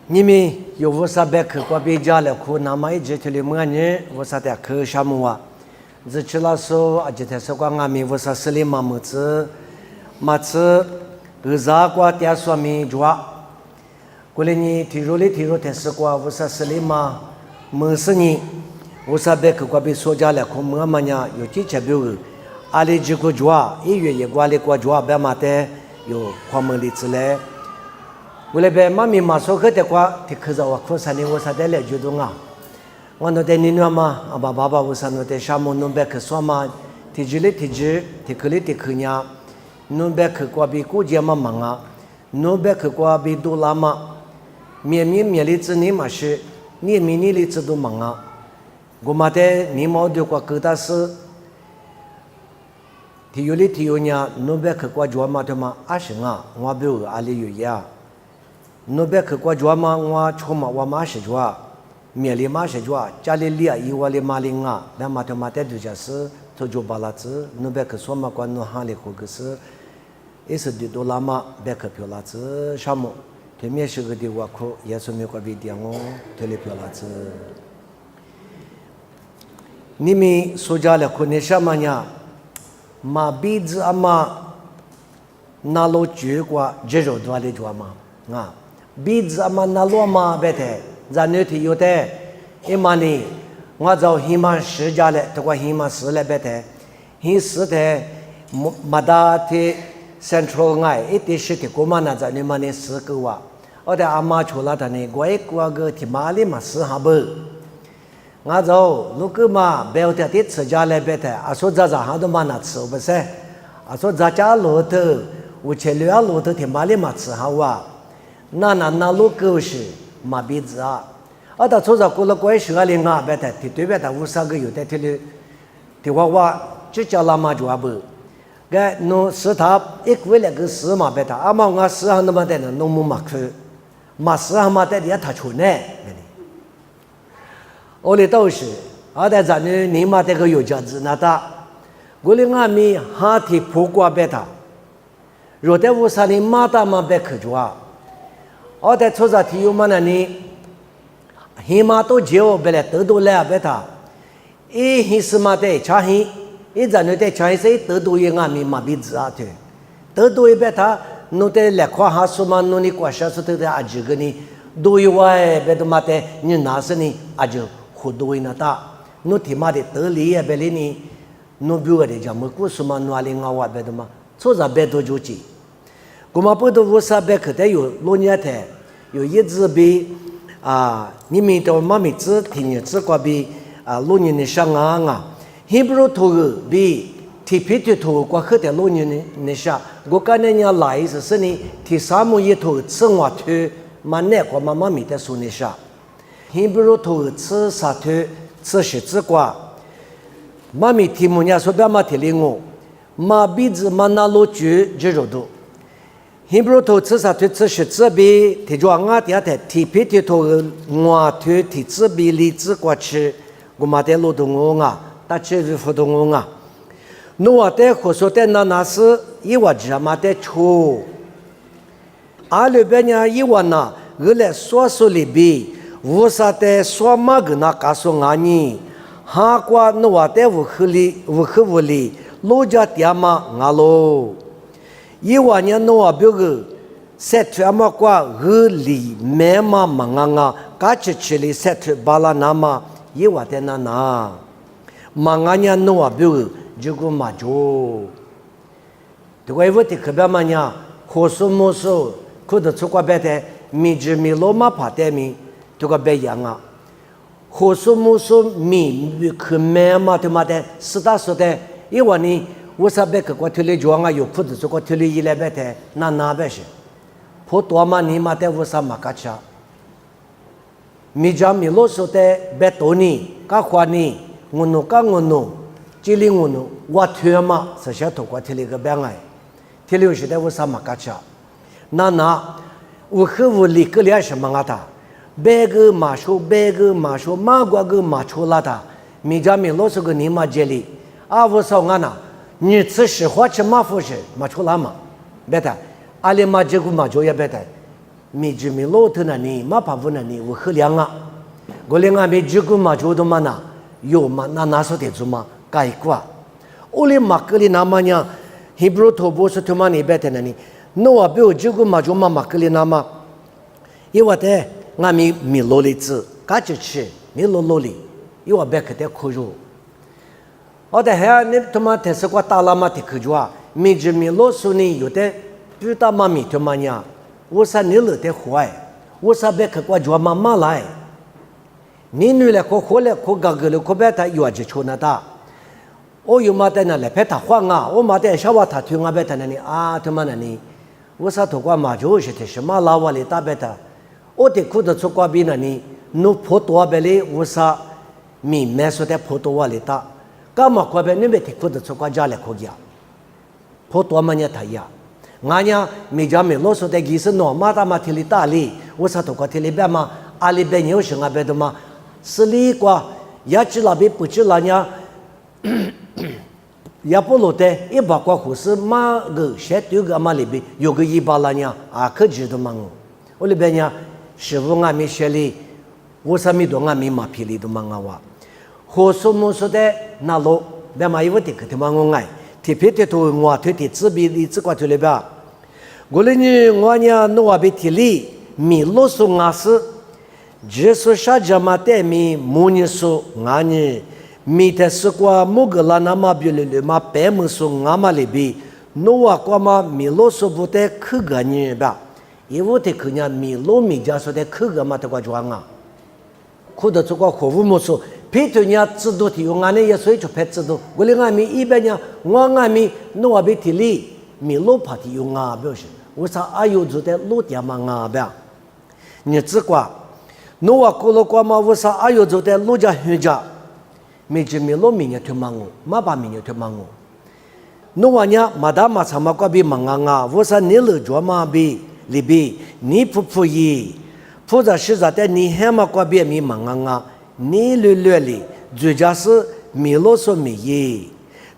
你们有无啥别去过别家了？可那么一直听你们人无啥的去什么啊？只去了说啊，今天说过俺们无啥事里嘛么子，嘛子有啥过点说明做？过来你提入天是过无啥事里嘛？么事呢？无啥别去过别说家了？可么么呢？有几千标个，阿里几个做，1月1过里过做，别嘛的有花门里之类。为了别妈咪妈说个的话，提克着我可是你我啥的来觉得啊？我那在你那嘛，阿爸爸我啥那在沙漠弄别去说嘛，提起提克呀，弄别去过比国家嘛忙啊，弄别去过比多拉嘛，面里子你嘛是，你里子都忙啊，我嘛的你毛的过各大事，提有呀，弄别去过做嘛的嘛，阿是啊，我比如阿里有呀。侬别去过做嘛，我出嘛我马是做，面里马是做，家里里啊一窝里马里啊，那嘛头嘛带度假是做做巴拉子，侬别去说嘛关侬行里可个是，也是的多拉嘛，别去漂拉子什么，对面是个的我可也是没个别点哦，对里漂拉子。你们说家了可那什么呀？马鼻子啊嘛，那老久过这肉多的做嘛啊。鼻子嘛那罗嘛别的，咱那天有的，一嘛呢，我找黑马十家嘞，这个黑马10嘞别的，黑10的，马达的 central 爱，一点是的，我们那在你们那10个哇，我的阿妈出来的呢，我一个提马里嘛10哈不，我找如果嘛不要的吃家嘞别的，啊说这哈都嘛那吃不是，啊说这家路头，我去6路头提马里嘛吃哈哇。那路狗是马鼻子啊，啊，他从这过了过10里啊，别的，对别的50个有的的娃就叫拉嘛就不，个侬10他一个月个10嘛别的，阿妈我10行那么的侬木马去，马10行嘛的也他出呢，我哩都是，啊，在咱你嘛这个有价值那的，我哩俺们哈提破过别的，若在50里马达嘛别去做。我在出这题有嘛呢？你黑马都接不来，都来别他。一黑是嘛的，查黑，一咱那的查黑是都有俺们马鼻子啊对，都有别他，侬的来夸哈说嘛，侬你夸啥说都在阿几个呢？都有哎，别的嘛的，你哪是呢？阿就好多那大，侬提嘛的得理也别哩呢，侬比我的讲么故事嘛，侬阿里我话别的嘛，出这别多就急。我们不都50别可得有6年的，有一直比啊，你们都妈咪子听日子过比啊6年的上啊，还不如头比提皮的头过可得6年的上，我刚才人来是呢，提3亩一头吃我头，嘛那个妈咪的说那啥，还不如头吃啥头吃10子过，妈咪提木伢说别嘛提领我，嘛鼻子嘛那路就肉多。还不如头吃啥头吃10子比，提着俺底下的提皮提头我头提子比梨子过吃，我嘛在路头我啊，大吃是糊头我啊，我在火烧的那是一碗芝麻的醋，阿里边呢一碗呐，我来说里比，无啥的说嘛个那告诉俺呢，哈瓜我在屋里，路家店嘛俺喽。一万年诺表个，塞特阿玛瓜河里面嘛忙啊，嘎吃里塞特巴拉那嘛一万的那，忙年诺表个就个嘛做，这个问题可别嘛呢，可说么说，可得出国别的，米罗马帕的米，这个别样啊，可说么说米可没嘛的嘛的，是他说的，一万年。我啥别个推理装啊，有裤子这个推理一来别的，那别是，普多嘛你嘛的我啥嘛干啥？米家米罗说的别多呢，干活呢，我弄，这里我弄，我推嘛是些头过推理个别爱，推理是的我啥嘛干啥？那我和我里个俩什么啊他，别个马说，马过个马出来的，米家米罗说个你嘛这里，啊我说俺呐。你吃实话吃马富士马出来嘛，别的，阿里马这个马就也别的，米之米罗特那里马帕夫那里我喝凉啊，我连俺们这个嘛就都嘛那有嘛那说的做嘛改过，我连马格里那么样 Hebrew 头部是他妈你别的那里，那我比如这个嘛就嘛马格里那么，因为的俺们米罗里子，嘎就吃米罗里，因为别个的苦肉。我的还你他妈特是个大拉嘛的苦肉啊，米之米罗说你有的比大妈米他妈呀，我说你了的坏，我说别个个就嘛马来，你女的可活了可嘎个了可别他有就出那大。我有嘛在那里陪他晃啊，我嘛在小娃他听啊陪他那里啊，他妈那里，我说他过嘛就是的什么老娃里打陪他，我的裤子出过边那里，弄破多呗哩，我说米买说的破多娃里打，干嘛过边你别的裤子出过家里可以啊，破多嘛你他呀，俺呀米家米老说的其实孬嘛他妈提里打里，我说他过提里边嘛，阿里边有什么边的嘛，是里过也知道别不知道呢。也不落得一把瓜胡是马个些丢个马里边有个一把了呢啊可知道嘛我里边呢师傅俺们学里我上面都俺们马皮里都忙啊哇和什么说的那路别嘛有的个他妈我爱特别的都我特的自闭的自挂出来吧我里呢我呢弄我别提里米罗苏我是只是啥子嘛的米木尼苏俺呢米的是过木个拉那么比了嘛白木松阿嘛里边，诺瓦过嘛米罗说不得去个呢吧？因为的去呢米罗米家说的去个嘛得过装啊，去的这个货物么说，皮头呢制度提用俺呢也所以就拍制度，我哩俺们一般呢我俺们诺瓦别提里米罗怕提用啊表示，我说哎呦做的路点嘛啊吧，你只管诺瓦过了过嘛，我说哎呦做的路家很家。米之米罗米呢推忙我，马把米呢推忙我。那我呢，马达马查马过比忙啊，我说你了做嘛比里边，你不依，或者是在你还马过比米忙啊，你略里，最佳是米罗说米依，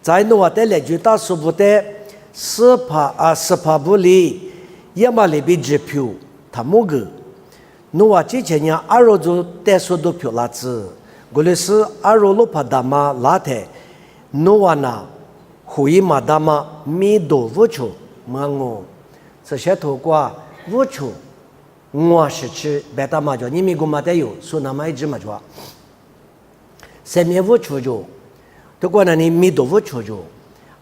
在那我的来句大说不得，十帕不里，也嘛里边支票，他么个，那我之前呢，二ro就带说都票拉子。我们是阿罗罗帕达玛拉特，诺瓦纳，胡伊马达玛米多乌楚马我，这些透过乌楚，我是吃白达玛叫你们给我带有，说那么一直嘛叫，三面乌楚就，透过那里米多乌楚就，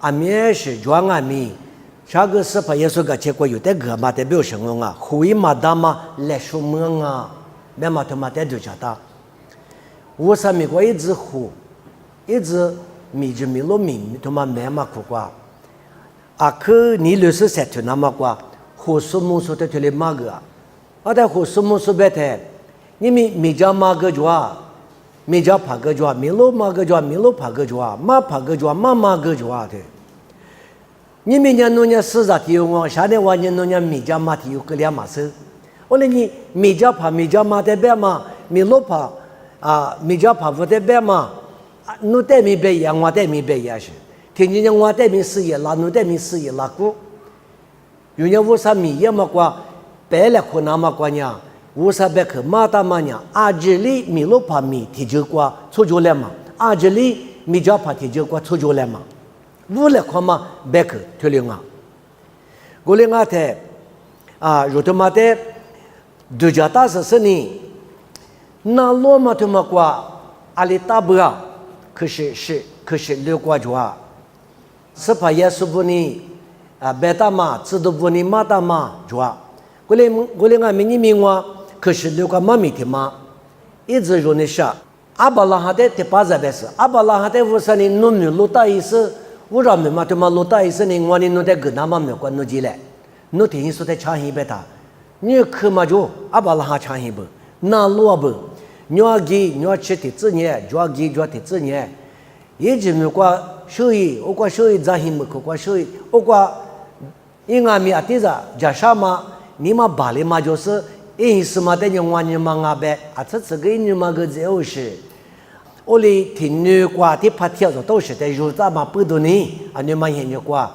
阿面是叫阿米，下个是把耶稣个结果有的个嘛代表什么啊？胡伊马达玛来说么啊？别嘛他妈带就叫他。我上面过一直呼，一直米之米罗米他妈没嘛苦瓜，啊可你60岁就那么瓜，呼什么说的就来马个，啊但呼什么说白的，你米家马个就啊，米家爬个就啊，米罗马个就啊，米罗爬个就啊，马爬个就啊，马个就啊的，你们家弄家实在提我，下年我年弄家米家马提有个两码事，我说你米家爬米家马的白嘛，米罗爬。啊，米家爬不得白嘛，侬带米白呀，我带米白也是。听见我带米事业拉，侬带米事业拉过。有人我说米也么过，白了可那么过呢？我说白去马达嘛呢？阿这里米罗爬米提就过出就来嘛，阿这里米家爬提就过出就来嘛。我来看嘛，白去推了啊。我来我睇啊，如头嘛的，度假大是呢。那罗马他妈过阿里大不啊？可是六国家啊，是怕耶稣不呢啊，白大马知道不呢马大马家，我来俺们你明我，可是六国妈咪的嘛，一直说那啥，阿巴拉哈的第八十是，阿巴拉哈的我说你弄米路大意思，我让你嘛他妈路大意思呢，我呢弄的跟那么没关弄起来，弄听说的强一百他，你可嘛就阿巴拉哈强一不，那罗不。鸟鸡鸟吃的自然，抓鸡抓的自然。一直没过收益，我过收益咋还没过收益？我过因俺们阿弟子加啥嘛？你嘛巴里嘛就是因什么的人玩你嘛阿伯，啊这个你嘛个就是，我哩听你过的拍条子都是在肉咋嘛不多呢？啊你嘛现你过，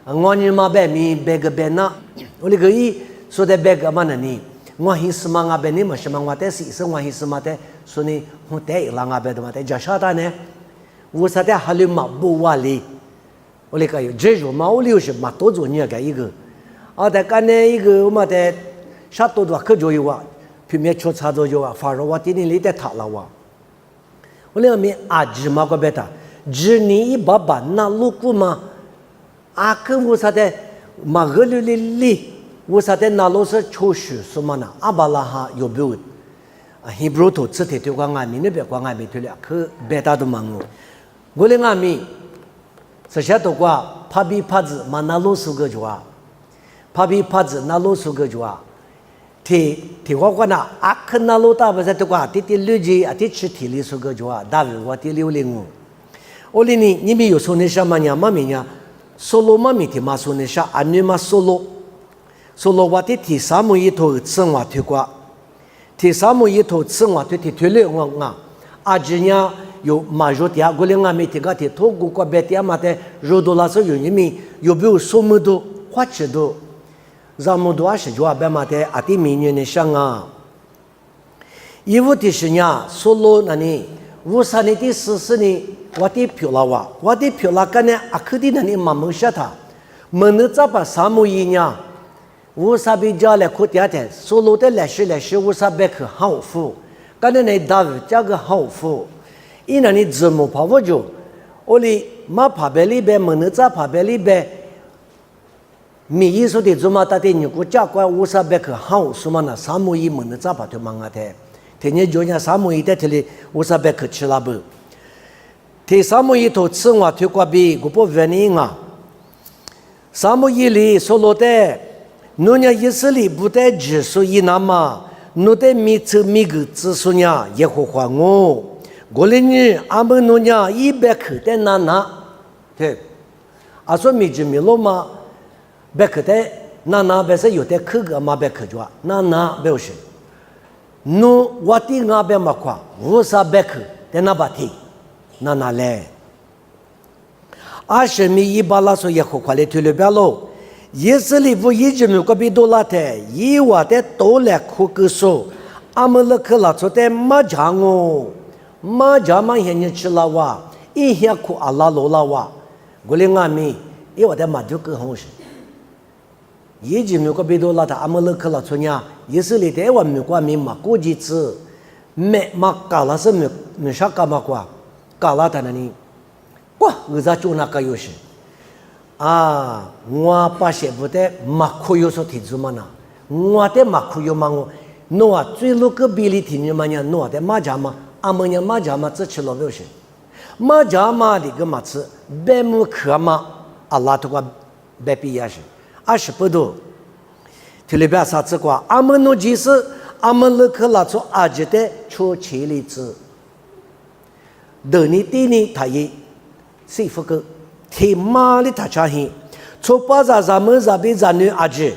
我你嘛白米白个白那，我哩个一说的别个嘛呢？我还是嘛阿别你嘛什么我在是我还是嘛的，说呢我在让阿别的嘛在叫啥的呢？我啥的还有嘛不瓦里，我那个有这种嘛我留是嘛多做你个一个，啊在干呢一个我嘛在啥多多可就有啊，平面出差就有啊，反正我今年里在他了哇，我两面阿芝嘛个别的，芝你一把把那路过嘛，阿跟我啥的嘛个里。我啥的那老是抽血什么呢？阿巴拉哈有没有？啊，希伯头字体对光阿米那边光阿米对了，可别大都忙哦。我的阿米，这些都挂帕比帕子嘛那老苏个就啊，帕比帕子那老苏个就啊，提我讲那阿肯那老大不是都挂提六级啊，提吃提里苏个就啊，大卫我提605。我哩你们有说那什么呀？妈咪呀，solo 妈咪提嘛说那啥，阿女嘛 solo。solo 我的提啥么一头生活推过，提啥么一头生活推推了我啊，阿姐呢有马肉的，我连俺们提个提头骨个别的嘛的肉多拉是有人民有没有什么多花吃多，咱们多是就阿别嘛的阿弟明年的上啊，因为的是呢 solo 那里53年的44年我的票了哇，我的票了干呢阿克的那里慢慢下他，门的咋把啥么一呢？我啥比家来苦点的，所罗的来时，我啥别去好富，刚才那大卫加个好富，因那你怎么跑不就？我哩马爬边里边，门那咋爬边里边，米意说的怎么打的？你国家管我啥别去好什么呢？啥么一门那咋爬就忙啊的？天天就讲啥么一的，这里我啥别去吃了不？天啥么一头吃我推过比我不问你啊？啥么一里所罗的？侬家以色列不带指数一那么，侬带米车米个指数呢也会还我。我哩呢，俺们侬家100克的那，对，啊说米只米罗嘛，100克的那不是有的克个嘛100克着，那不是。侬我的俺边嘛夸，50-100克的那把提，那嘞。20米1把拉说也会还来推了边喽。以色列不一直没有个别多拉的，以我的多来苦个说，俺们那克拉出的马场哦，马场嘛现在吃了哇，一下苦阿拉罗了哇，我连俺们，因为的马就更好些，一直没有个别多拉的，俺们那克拉出呢，以色列的我们国民嘛，估计是没嘛搞了是没啥干嘛过，搞了的那里，哇，我咋就那个有些。啊，我把些不得马库有所提出嘛呢？我的马库有嘛我，侬啊最路个比例提你嘛呢？侬的马家嘛，俺们呢马家嘛只吃了不是？马家嘛的个马吃，白木克嘛，阿拉头个白比也是，20不多。提里边啥子话？俺们侬即使俺们那克拉出阿姐的出钱里子，等你第你他也谁不个？提马里他查hin，从巴扎咱们这边咱女阿姐，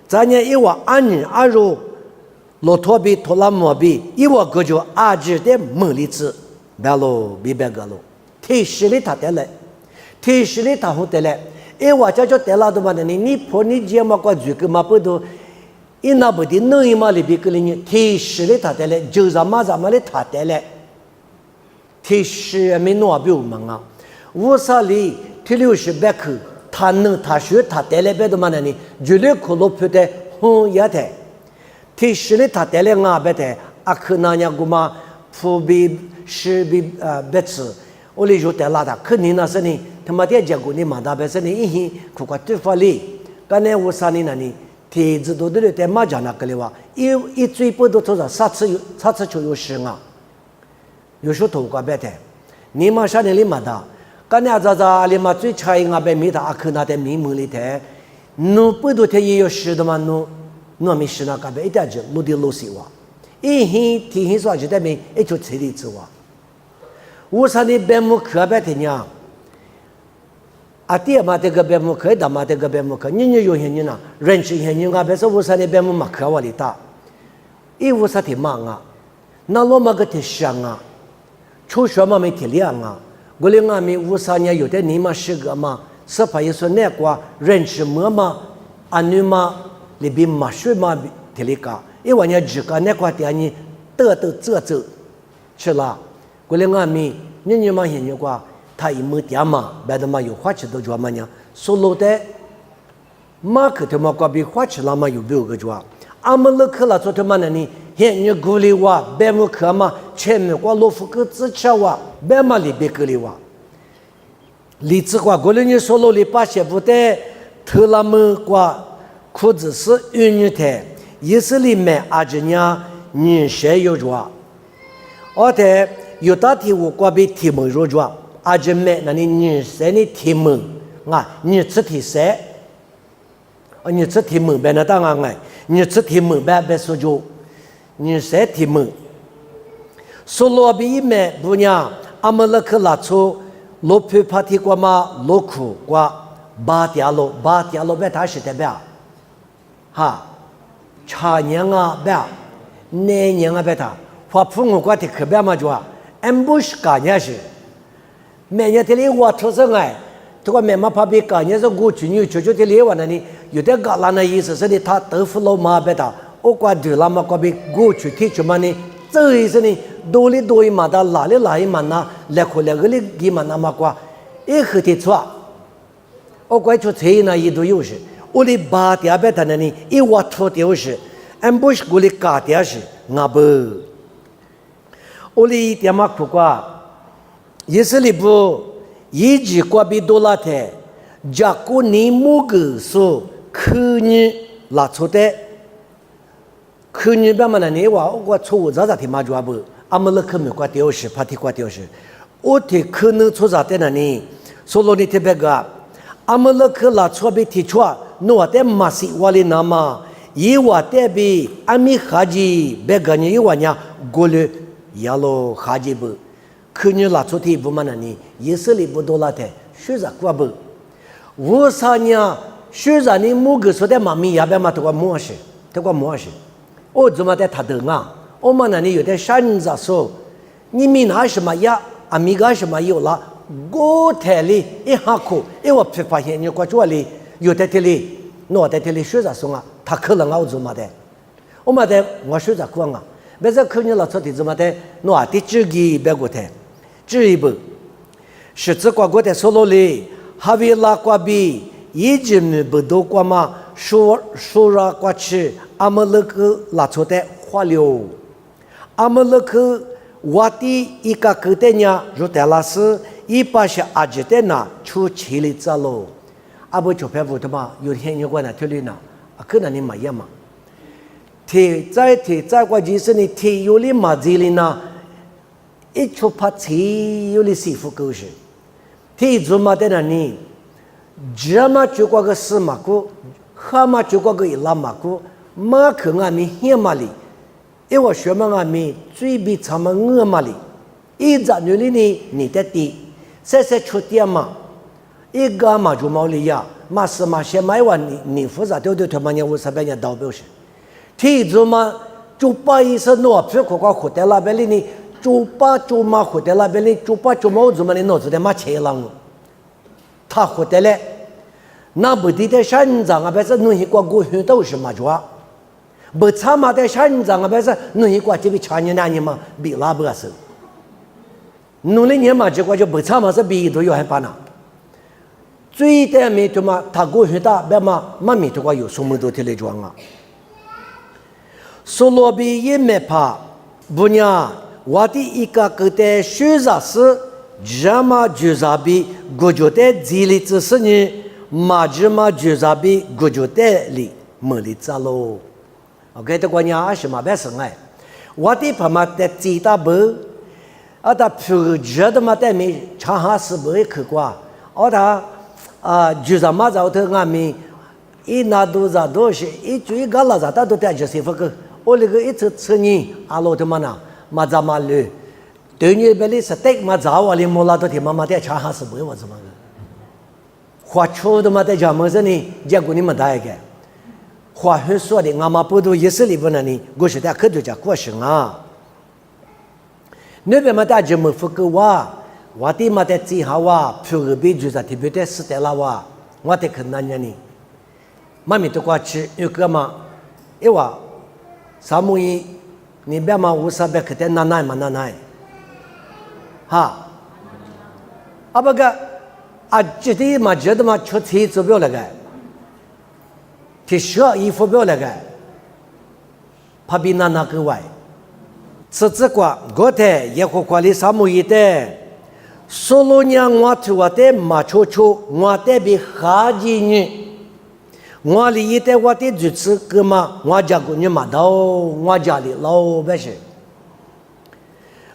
咱家一娃阿女阿肉，骆驼比拖拉摩比，一娃个就阿姐的门里子，别喽比别个喽，提十里他得来，提十里他好得来，一娃叫得了的嘛的你婆你姐嘛个嘴个嘛不都，一那不的弄一嘛里边个里提十里他得来，就咱们里他得来，提十没弄不有忙啊，50里。提60克，他能他学他带来别的嘛呢？绝对可乐不得也得，提10里他带来俺别得，阿克那样个嘛，普比10比别吃，我哩就带拉的，可你那是呢，他妈的结果你嘛大别是呢，一天苦瓜对发哩，刚才50里那呢，提子多的在马家那个里哇，一嘴不都多少3次就有10啊，有时候头瓜别得，你马上里嘛大。刚才在里嘛最差一个被米他阿克那的米门里头，侬不都他也有10的嘛？侬没10那个被一点就落地落西哇，一天天天说就在面一就吃里子哇。我说你白木可白的呢，阿爹嘛这个白木可，大嘛这个白木可，你有些人呐，认识些人啊，别说我说你白木嘛可我里大，一我说的忙啊，那罗嘛个的香啊，出学嘛没体亮啊。我哩俺们53年有的你嘛10个嘛，18也说那个认识么嘛，俺女嘛里边马水嘛提里嘎，一晚上只干那块地你得这吃了，过来俺们你嘛现在话，他一没点嘛，别的嘛有花吃都做嘛呢，所罗的马克他妈过比花吃了嘛有没有个做？俺们那克了做他妈的呢，现在鼓励我，别么克嘛，前面过罗夫个支持我，别嘛里边鼓励我。李子话过来你所罗里把些不得，特拉么过裤子是运女的，也是里面阿姐娘女生有做。而且有道题我过比题目有做，阿姐妹那你女生的题目啊，女子题谁？女子题目别那当然哎，女子题目别说就女生题目。所罗比妹不娘，阿们那克拉出。罗皮帕提过嘛，罗苦过巴迪亚罗别他是的别，哈，茶年啊别，年年啊别他，花普我过的可别嘛就啊，俺不是干年是，每年的里我出生哎，这个每嘛怕别干年是过去你就的里完了呢，有的搞那的意思是的他豆腐老嘛别他，我过对了嘛过别过去提出嘛呢，这意思呢。多里多一嘛的，哪里嘛那，来回来个里给嘛那么过，一和的错，我怪出菜那一都有时，我的八点半他那里一挖出的是，俺不是过来搞的是，俺不，我的一点嘛苦瓜，也是里不，一直过比多拉的，加过你某个说，可你拉出的，可你别嘛那你话我错误咋的嘛就不。阿们那可没挂掉是，怕提挂掉是，我提可能出啥的那呢？所罗你特别个，阿们那可拉错被提错，诺的马西瓦里那么，伊瓦的比阿米哈吉别个你伊瓦呢，过了亚罗哈吉不，可你拉错提不嘛那呢？也是里不多拉的，学啥过不？我啥呢？学啥你某个说的妈咪也别嘛，这个模式，我怎么在他等啊？我们那里有的山子说，你们拿什么呀？阿米干什么有了？我台里一下课，我发现你过这里有的这里，我在这里学着说啊，他可能我做么的？我们的我学着讲啊，别说可能老早的怎么的？我的这个别个的，这一步是这个国的说罗里，哈维拉国比一直没不多过嘛，说了过去，阿们那个拉错的花流。阿们那个我的一个个的呢，如德拉斯一把是阿吉的呢，出去里走喽。阿不就别不的嘛，有天有关的这里呢，可能你没有嘛。在过几十年，有里嘛这里呢，一出发起有里师傅故事。做嘛的呢你，这嘛就过个司马库，哈嘛就过个伊拉马库，马可俺们黑马里。因为学嘛俺们最比他们饿嘛里，一在那里呢，你的地，晒出点嘛，一个嘛就毛里呀，嘛是嘛先买完你复杂丢他妈娘我300年倒表示，提出嘛就把一些诺皮苦瓜活在那边里呢，就嘛活在那边里，就嘛我怎么的脑子的嘛切了我，他活在嘞，那不得的山上啊，别是弄一个过去都是嘛抓。不差嘛在山上啊，别是弄一挂这边常年2年嘛，比拉不是，弄了年嘛这个就不差嘛是比都有害怕呢。最的没他妈他过去打别嘛，妈咪这个有什么都提来装啊。所罗比也没怕，不呢，我的一个个的学生是，这么就是比国家的资历知识呢，嘛这么就是比国家的里没里走喽。OK， 这个呢是嘛别生哎，我的爸妈在记得不？啊，他平时的嘛在没常下是不会去过，他就是嘛早头俺们一拿多少多些，一追个老早他都带着媳妇个，我那个一次吃你阿罗的嘛呐，嘛咋嘛了？对你别里是对嘛早我哩莫拉都听妈妈在常下是不会我怎么个？花车的嘛在家门上呢，结果你们大一个。话很说的，俺们不都也是里边呢？我是在可多家过生啊。那边嘛，大家没付给我的嘛在最好哇，票个比就是特别的死的了哇，我得看那年呢。妈咪都过去有个嘛，一话萨姆伊，你别嘛无啥别可得奶奶嘛奶奶，哈，啊不个啊，觉得嘛觉得嘛出题做不了个，提学衣服不了个，怕比奶奶个外，此之过我的也和管理萨姆伊的。solo nya ngwa thuwa te ma cho cho ngwa te bi kha ji ni ngwa li te wa te ju tsu ke ma ngwa ja gu ni ma dao ngwa ja li lao ba shi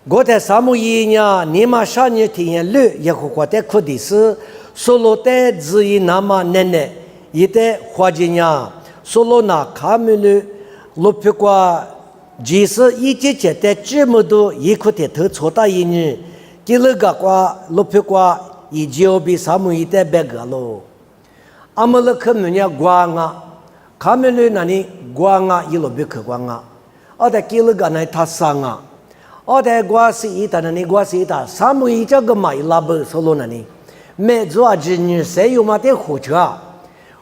go te samu yi nya ni ma sha ni ti yan lu ye khu kwa te khu di su solo te zi yi na ma ne ne yi te hwa ji nya solo na kha mu lu lu pi kwa ji su yi ji che te zhi mu du yi khu te te cho da yi ni ꓜꓲᓼ ꓜꓲꓼ 이지오비 사무이때 베가로 아물크느냐 과nga 카멜르 나니 과nga 일로비크 과nga 어데 ꓜꓲ가나이 타상아 어데 과시 이다나니 과시 이다 사무이 저거마 일라브 솔로나니 메조아지니 세요마테 호자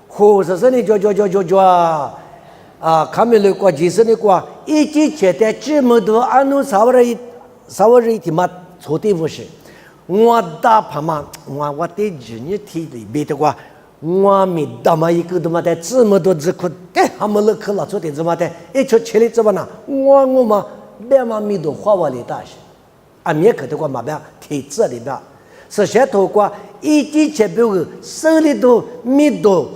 호서서니 조조조조조 아 카멜르 과 지스니 과 이지 제때 찌모도 아누 사워리 티맛错的不是，我打怕嘛，我的子女体里别的话，我没打嘛一个他妈的这么多只苦，哎，他们那可老错的怎么的，一出起来怎么呢？我嘛别嘛没多花我里大些，啊，没可的话嘛别体质里边，是些头瓜一季前边个手里头没多，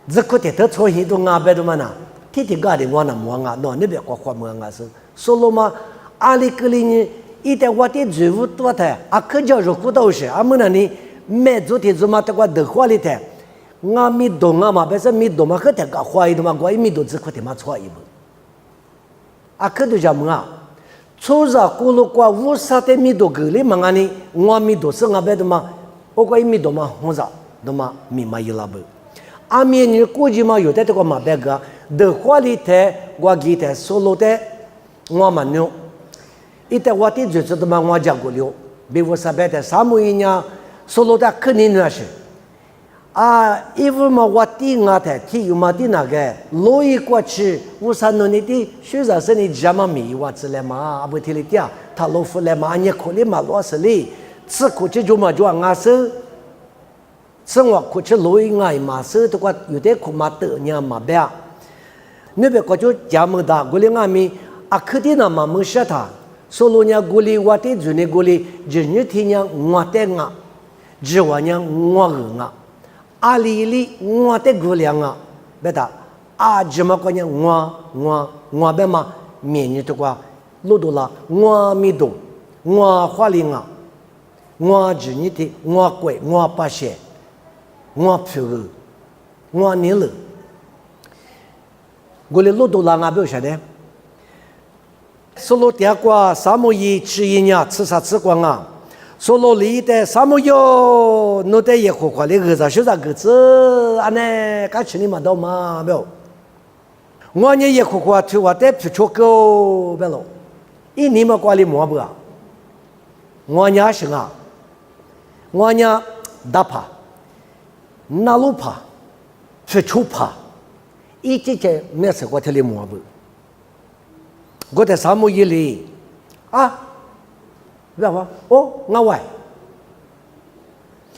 只苦的他错些都安排的嘛呢，天天干的我那么啊，那边瓜花么啊是，所以嘛，阿里个里呢。一旦我的职务多的，啊，可叫入库都是，啊，么那里每做的做嘛，这个得花里的，我没动啊嘛，别说没动嘛，可得个花一点嘛，我也没动，只可得嘛错一步。啊，可都叫么啊？初日过路过无啥的没动个里嘛，你我没动是我别的嘛，我过也没动嘛，红啥，都嘛没嘛一拉不。啊，明年估计嘛有的这个嘛别个得花里的，我给的收入的，我嘛牛。一旦我的日子都嘛我讲过了，比如说别的萨姆伊呢，说了的肯定那是，啊，因为嘛我的我的体有嘛的那个，路一过去，我啥弄你的，虽然是你家嘛没我子来嘛，不提了点，他老夫来嘛，你可里嘛老是哩，吃苦吃就嘛就俺手，生活苦吃路一俺嘛手，这个有点苦嘛得呢嘛别，那边个就讲么的，我哩俺们啊，肯定那嘛没说他。solonya guli wate june guli jenye tinya ngwate nga jiwanya ngwa ali ngwate guli nga beta a jema konya ngwa bema mienyi to kwa lodola ngwa mido ngwa hwali nga ngwa jenye ti ngwa kwe ngwa pashe ngwa pyu ngwa nile guli lodola nga be shade solo dia kwa samu yi chi nya chi sa chi kwa nga solo li de samu yo no de ye khu kwa le ge za shu za ge zi ane ka chi ni ma do ma be ngo nye ye khu kwa tu wa de pu cho go be lo i ni ma kwa li mo ba ngo nya shi nga ngo nya da pa na lu pa pu chu pa i ji je me se kwa te li mo ba我在沙漠里啊，别话哦，我外，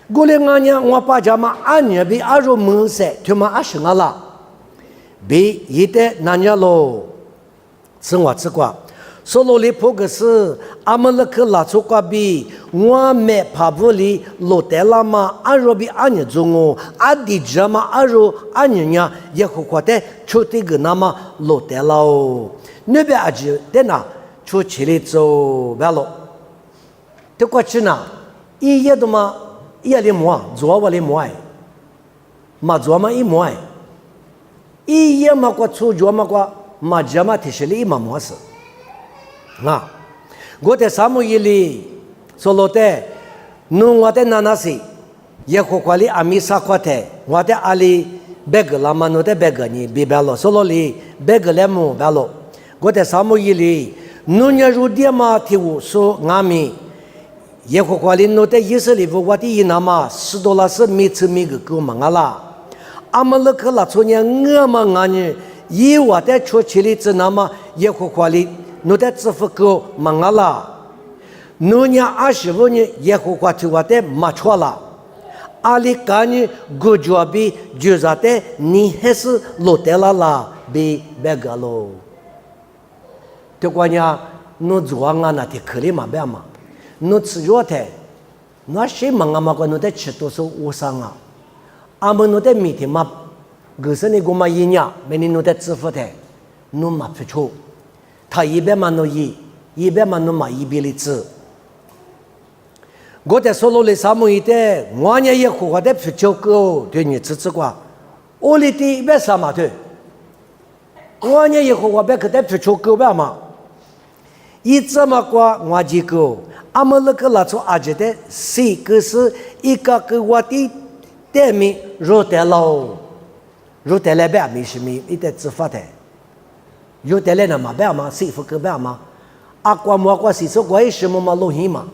我嘞俺娘我爸家嘛，俺娘比俺说没事，他妈俺生俺啦，比一代那年咯，是我吃过，所罗里破个是俺们那个拉出过比我没怕不里落得了嘛，俺说比俺娘中哦，俺的家嘛，俺说俺娘呀也好过的，出这个那么落得了哦。那边阿姐在哪出去里走完了，这过去呢，一夜都嘛一夜里摸，昨晚里摸哎，嘛昨嘛一摸哎，一夜嘛过出昨嘛过嘛家嘛提起里嘛摸死，啊，我在沙漠里说了的，弄我的那些，也和过里阿米萨过的，我的阿里别个拉嘛弄的别个你别别了，说了里别个来摸别了。我在沙漠里，农业入地嘛，提我说俺们也和华里弄的以色列我的伊那嘛，10多拉是每次每个够嘛啦，阿们那个拉出呢，我们俺呢，以我的出去里只那么耶和华里，侬的支付够忙啊啦，侬呢25呢耶和华对我的没错啦，阿里干呢古着比就是的你还是落得了啦，比别个喽。对关呢，侬做啊那的可怜嘛别嘛，侬吃肉的，那谁忙啊嘛个侬的吃多少无伤啊。阿们侬的米的嘛，可是你给我们一年，没你侬的支付的，侬嘛不错，他100万侬100万侬嘛100里子。我在说罗里沙漠一带，我呢也活的不错个，对你支持过，我里的130万头，我呢也活的可得不错个吧嘛，一这么过我几个，阿们那个拉出阿姐的，谁个是一个给我的。对面入得了，入得了别没什么，一点执法的，入得了那么别嘛，师傅个别嘛，阿瓜莫瓜是说过什么嘛录音嘛，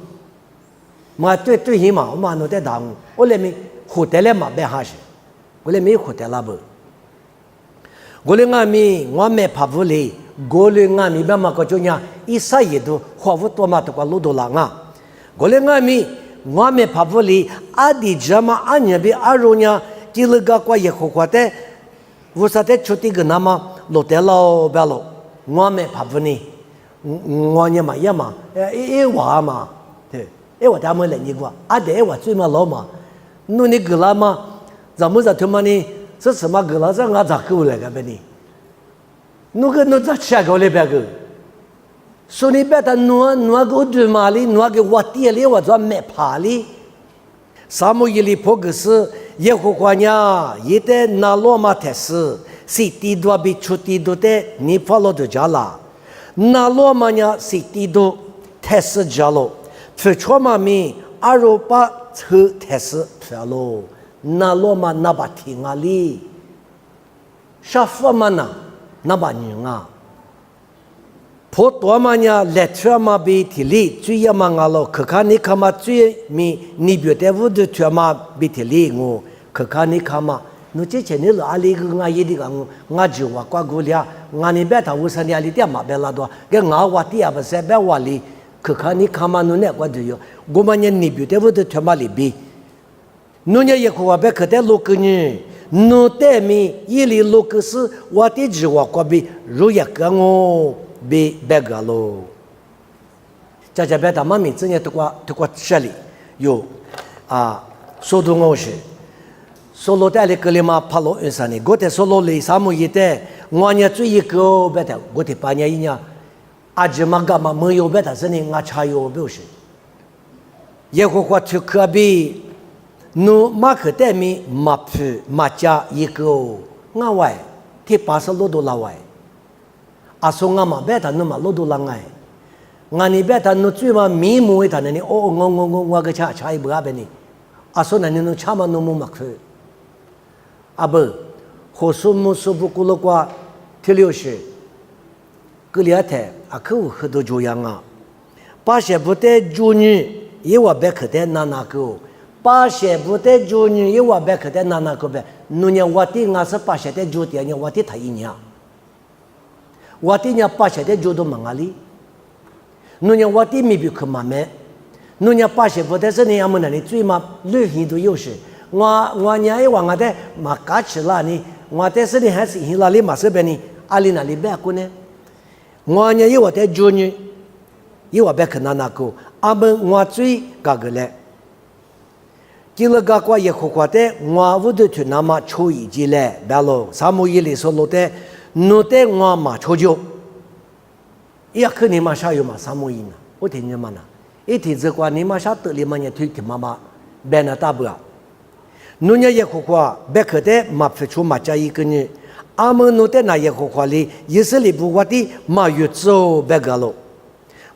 嘛对音嘛，我嘛弄得当，我来没获得了嘛别哈是，我来没获得了不，我来俺们我没怕不来，我来俺们别嘛个就讲一啥也都花不多嘛都个路多了啊，我来俺们。我们怕不离阿弟家嘛，阿娘比阿肉呢，第二个过也好的，我说的出的个那么落得了别了，我们怕不呢，我呢嘛也嘛，话嘛，对，话他们来你个，阿弟话最嘛老嘛，侬你个啦嘛，怎么他妈呢？这什么个啦？这俺咋够来个呗你？侬个侬咋吃个来别个？所以别他挪个对马里，挪个我爹里我做没怕里。沙漠里破个是耶和华呀，一代那罗马特斯，是地多比出地多的，你跑了就家了。那罗马呀是地多特斯家了，出错嘛咪阿罗巴车特斯跑了，那罗马那把听啊里，啥佛嘛呢？那把人啊。破多嘛呢？来车嘛比提里最要嘛阿罗，可看你看嘛最咪你别的屋的车嘛比提里我，可看你看嘛，侬之前你阿里个阿爷的个我就话挂过了，阿你别他屋上的阿里点嘛别拉多，个我话的也不是别话里，可看你看嘛侬那个就有，我们呢你别的屋的车嘛里比，侬呢也可话别可得路个呢，侬对面一里路个是我的就话挂比如一个我。被别个喽，这别他妈名字呢？都过这里有啊，说到我是，说到带来格里嘛跑路一三年，我在说到里沙漠一带，我呢最一个别的，我的半年一年，阿姐嘛干嘛没有别的事呢？我查有表示，也会话去可比，侬马可带面马皮马家一个，我外提80多拉外。阿说俺嘛别他侬嘛路都啷个，俺你别他侬最嘛面目为他呢？我个查一不阿别呢？阿说那你侬查嘛侬么嘛去？阿不，和说么说不过了qua，第六是，格里阿台阿可有很多这样啊，把些不得主女也我别可得哪个，把些不得主女也我别可得哪个呗？侬呢我的俺是把些的主的呢我的他一年。我的呢把些的就都忙啊哩，侬呢我的没比可慢慢，侬呢把些不得是你要么那里最嘛旅行都有时，我呢一往我的嘛搞起来呢，我的是你还是那里嘛是别呢，阿里那里别个呢，我呢一我的就呢，一我别可那个，阿们我最嘎个嘞，第二个过也好的，我屋头去那么抽一季嘞，别喽，沙漠里说路的。侬对我嘛抽酒，也可你嘛啥有嘛啥模样呢？我听你嘛呢，一听这话你嘛啥得里嘛呢？推听妈妈，别那大不啊？侬呢也好话，别可得嘛付出嘛加一个呢，阿们侬对那也好话哩，也是里不话的嘛越走别个喽。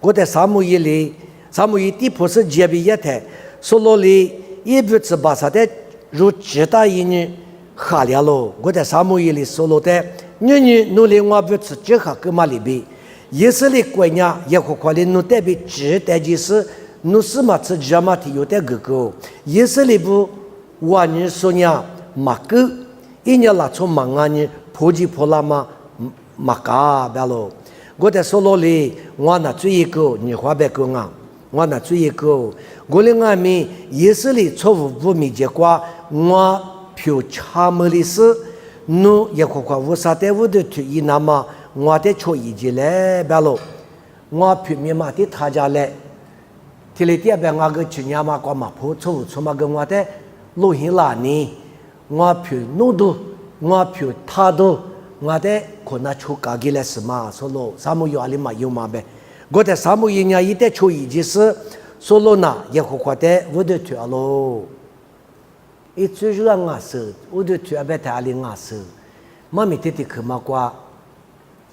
我在沙漠里，沙漠里地不是街边一台，说罗里一不吃巴萨的，如其他一呢下了喽。我在沙漠里说罗的。你努力我不吃这哈个嘛里边，也是里国家也可可能努代表只代就是努是嘛吃这嘛的有点个个，也是里不我你说呀马个一年拉出忙啊你普及普拉嘛嘛嘎白喽。我在说罗里，我那最一个你话别个啊，我那最一个，我的俺们也是里错误不明结果，我票查么的是，侬也可夸我啥的我的推一那么我的错一级嘞白喽，我票面嘛的他家嘞，提了第二我个去年嘛过嘛破错误错嘛跟我的录音啦呢，我票弄多，我票他多。我的可能出家己来是嘛，说喽，啥么有阿里嘛有嘛呗。我的啥么人家一代出一件事，说喽那也可夸的，我的退喽。一最热我是，我的退别太阿里我是，妈咪弟弟去嘛瓜，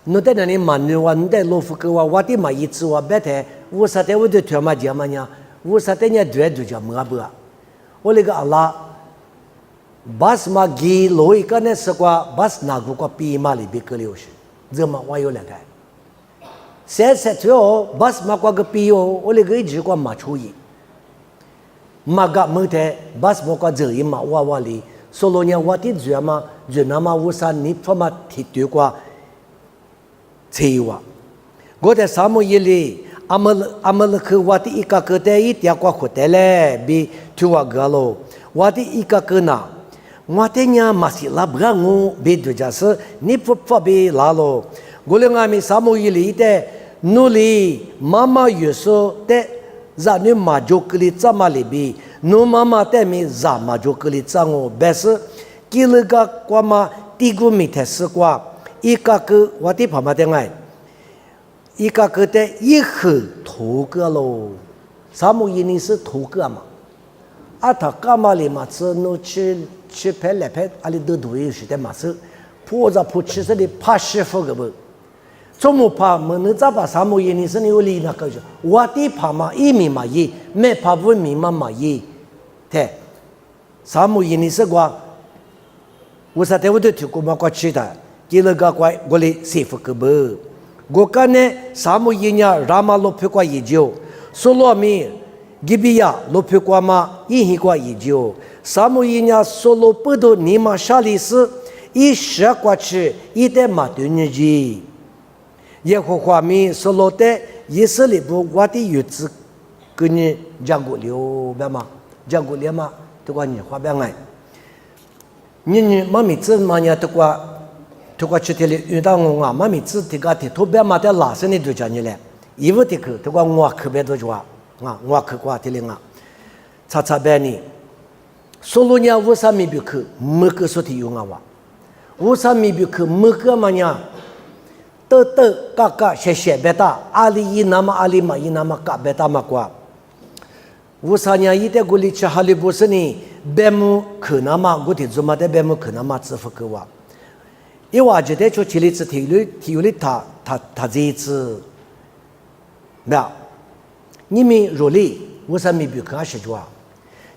侬在那里嘛你话，侬在老夫个话，我的嘛一次话别太，我啥的我的退嘛讲嘛呢，我啥的呢对对讲么不啊，我那个阿拉。bus ma gi loi ka ne sakwa bus na gu ko pi ma li bi ke liu shi zema wa yo la kai se tyo bus ma kwa ge pi yo o le ge ji kwa ma chu yi ma ga mu te bus mo kwa zhe yi ma wa li solo nya wa ti zhe ma zhe na ma wu sa ni pho ma ti tu kwa che wa go de sa mo yi li amal khu wa ti ka ke te yi tia kwa khu te le bi tu wa ga lo wa ti ka ke na我的伢嘛是拉不让我别度假是你不别拉咯，我们俺们沙漠一里的努力，妈妈有时候的让你妈就给你怎么里边，侬妈妈的咪让妈就给你怎我，但是给那个瓜嘛，第个没太死瓜，一个我的爸妈的爱，一个的一盒头个咯，沙漠一里是头个嘛，啊他干嘛里嘛是侬去拍来拍，阿里都多有时的嘛是，破着破其实的怕师傅个不，怎么怕？么能咋把啥么原因是你有理那个就，我的怕嘛一米嘛一，没怕不米嘛一，对，啥么原因是我啥的我都听过嘛过去的，第二个我哩师傅个不，我看呢啥么原因拉嘛罗拍过研究，说罗米。吉比亚罗皮瓜嘛，一起瓜研究，沙漠人家说罗不多尼玛沙里斯，一十过去一代马对日记，也和画面说罗的以色列部我的日子跟你讲过了，别嘛，讲过了嘛，都怪你话别爱，你妈咪子嘛呀都怪去天里遇到我啊，妈咪子这个的特别嘛的拉伸的都讲你嘞，衣服的去都怪我特别多句话。我去过的了，查白呢。所罗年为啥没别去？没个说的有啊哇？为啥没别去？没个嘛呢？嘎谢别打，阿里一那么阿里嘛一那么嘎别打嘛瓜。为啥呢？一代过里去哈利波斯呢？别么去那么我的做嘛的别么去那么支付给我。因为我觉得就这里子体育他这一次，没有。你们若里为什么不看实话？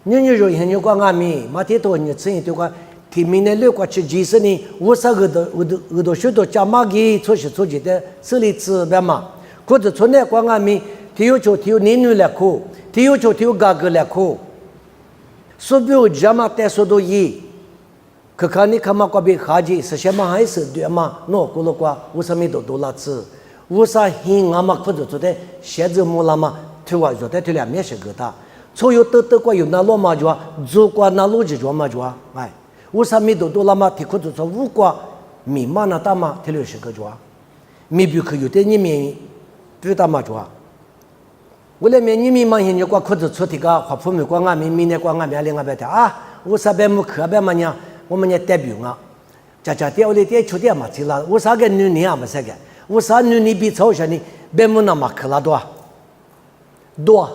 你若很有关俺们，马天多你生意对个，提明年6个去几十年，为啥个都许多加马给出去的设立资别嘛？或者从那关俺们，体有年女来哭，体有哥哥来哭，所以加马带所多一，可看你看嘛个别哈子是什么还是对嘛？喏，过了个为什么都拉资？为啥很俺们或者做的写字木了嘛？对我说的对了，没是个他，所有都过有那罗马就做过那逻辑就嘛就哎，为啥没都了嘛？提可就说五个密码那大嘛，提了是个就没必可有的你们对大嘛就为了你们嘛现在过可就出这个华普美国俺们明年过俺们另外边的啊，为啥别没课边嘛呢？我们也代表啊，家的我的爹出的嘛去了，为啥个女啊不是个？为啥女比超些呢？别没那么课了多，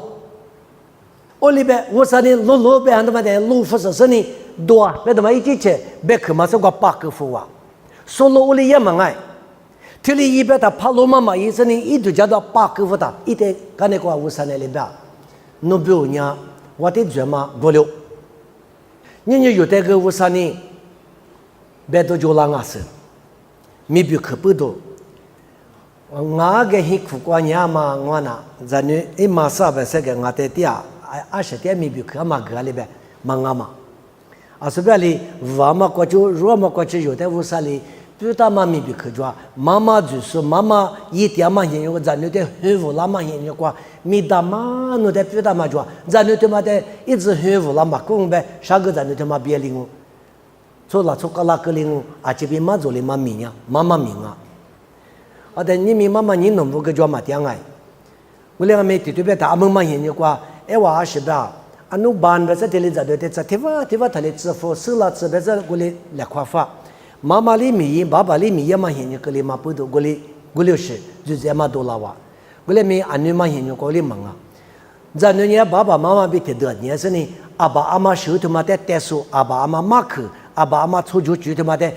我里边我说你路边他妈的路不是你多，别他妈一起去，别去嘛是个八个户啊，说路我里也蛮爱，这里一边他跑路嘛意思呢，一直叫到八个户的，一天干那个我说那里边，侬比如呢，我的嘴嘛不溜，你有这个我说呢，别都就让我说，没必可不多。我个很苦瓜伢嘛，我那咱女一马上不是个我的爹，20点没比可嘛个里边忙啊嘛，啊，是别里娃嘛过就若嘛过就有的乌萨里，不打嘛咪比可抓，妈妈就是妈妈一点嘛现有咱那的很无啦嘛现有过，咪打嘛那的不打嘛抓，咱那的嘛的一直很无啦嘛，公呗，啥个咱那的嘛别领我，错了错个啦个领我，啊这边嘛做哩嘛米呀，妈妈米啊，啊但你咪妈妈你弄不个抓嘛点哎，我两个没对对别打嘛嘛现有过，哎我是吧。anu ban beza tele za de tsa tiva thale tsa fo sila tsa beza gole la khwafa mama li mi baba li mi yama hin kele ma pu do gole she ju zema do la wa gole mi anu ma hin ko li manga za nu nya baba mama bi te de nya se ni aba ama shu tu ma te tesu aba ama mak aba ama chu ju ju tu ma te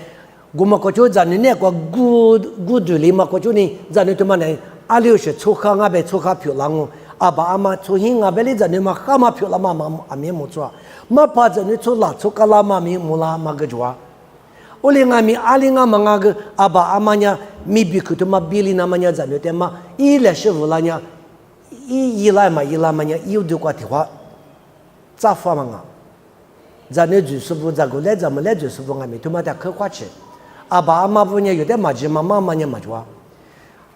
guma ko chu za nu ne ko gu du li ma ko chu ni za nu tu ma ne a liu she chu kha nga be chu kha pyu lang 아바 아마 초hin가 벨리자네 마 카마 표라마 마 아미 모츠와 마파자네 초라 초칼라마미 몰라 마그주와 올링아미 알링아 망아그 아바 아마냐 미비크도 마 빌리나마냐 자네테마 이레시불라냐 이라마냐 이우드과티화 자파망아 자네 주스부 자고레 자물레 주스부가미 투마다 커과치 아바 아마부냐 요데 마지마마마냐 마주와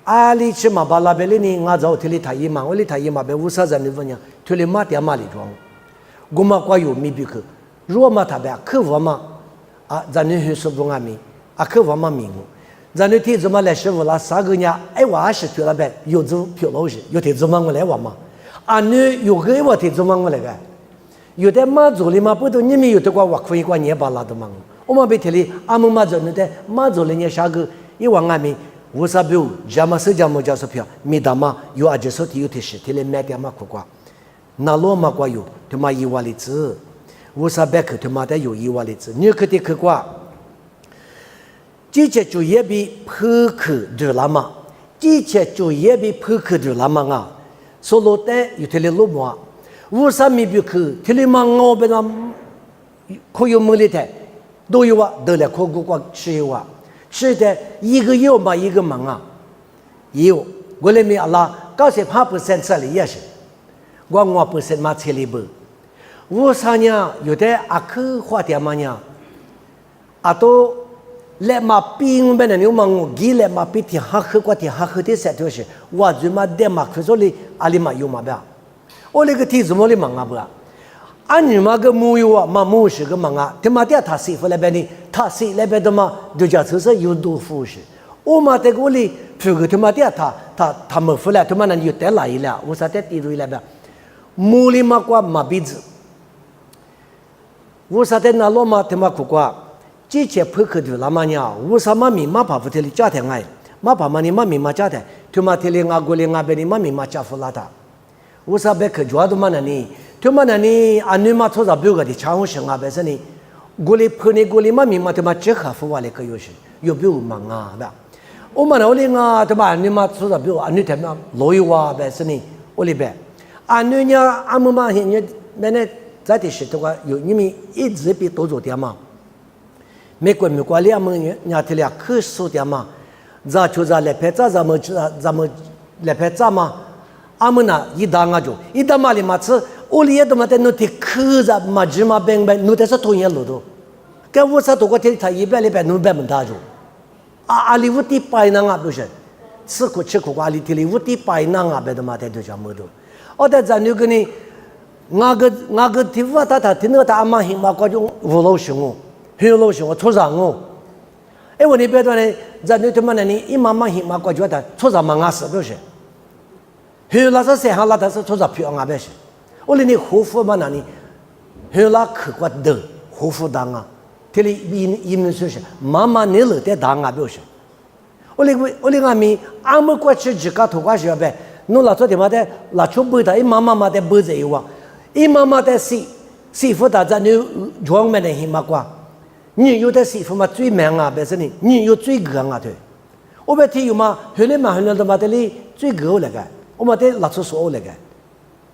ali chima bala beli ni nga zao thili thai ma oli thai ma be usa za ni vanya thili ma tia ma li jong guma kwa yu mi bi ke ro ma tha ba khe wa ma a za ni hu su bu nga mi a khe wa ma mi ngo za ni ti zuma le shi wu la sa ge nya ai wa shi tu la be yu zu pyo lo shi yu ti zuma ngo le wa ma a ni yu ge wa ti zuma ngo le ga yu de ma zu li ma pu do ni mi yu de kwa wa khu yi kwa nye ba la de ma o ma be thili a mu ma zo ni de ma zo le nya sha ge yi wa nga mi 우사뷰 자마스 자모자서피아 미다마 요 아제서 디유티시 텔레메디아마 코과 나로마 과요 드마 이왈리츠 우사베크 드마다 요 이왈리츠 니크티 크과 지체주 예비 퍼크 드라마 지체주 예비 퍼크 드라마가 솔로테 유텔레로모아 우사미비크 텔레망오베나 코요물리테 도요와 더레 코고과 시와是的，一个有嘛一个忙啊，有我来咪阿拉98%这里也是，我5%嘛这里不，我啥呢？有的阿克花点嘛呢，阿都来嘛兵本来有忙我，给来嘛比天哈克过天哈克的啥东西，我就嘛点嘛可说哩阿里嘛有嘛吧，我那个天怎么哩忙啊不啊？俺你妈个木有啊，嘛木是个忙啊，他妈的他媳妇那边的，他媳那边的嘛，就叫车是有多富士。我嘛在屋里，这个他妈的他没回来，他妈那有带来了，我啥在地里那边，木里嘛过嘛鼻子，我啥在那罗嘛他妈苦瓜，之前拍克的那么样，我啥嘛咪嘛怕不得里家庭爱，嘛怕嘛你嘛咪嘛家庭，他妈的里俺过里俺边的嘛咪嘛家富拉他，我啥别克抓的嘛那里。就嘛那你安尼嘛，做着别个的常务生啊，别说你，过来碰你过来嘛，明嘛他妈只合服完了个有些，有别忙啊，吧？我们那里啊，他妈安尼嘛做着别个，安尼他妈老有啊，别说你，我里边，安尼呀，俺们嘛现在那在的是的话，有你们一直比多做点嘛，美国里俺们人家的俩可数点嘛，咋就咋来拍，咋么来拍咋嘛，俺们那一打俺就一打嘛里嘛吃。我里也他妈的弄的可着嘛芝麻饼饼，弄的是同样路途。跟我啥多个天他一百弄百门大着。阿里乌地白那啊不是，吃苦阿里地里乌地白那啊别他妈的都叫么多。我在咱那个呢，我个地方他听到他阿妈hin嘛个种无老熊哦，很老熊哦，出上哦。哎我那边的呢，咱那他妈的呢，一妈妈hin嘛个觉得出上嘛俺是不是？很那是谁哈那他是出上票俺不是。我哩你护肤嘛那里，很拉可怪的护肤当啊，这里移民说是妈妈你了的当啊表示，我哩俺们俺们过去自家头瓜是呗，侬老早的嘛的拉出背的，妈妈嘛的背着有啊，妈妈的媳妇大家你装没得hin嘛瓜，你有的媳妇嘛最忙啊，别说你有最硬啊对，我别提有嘛，后来的嘛的哩最硬那个，我嘛的拉出手那个。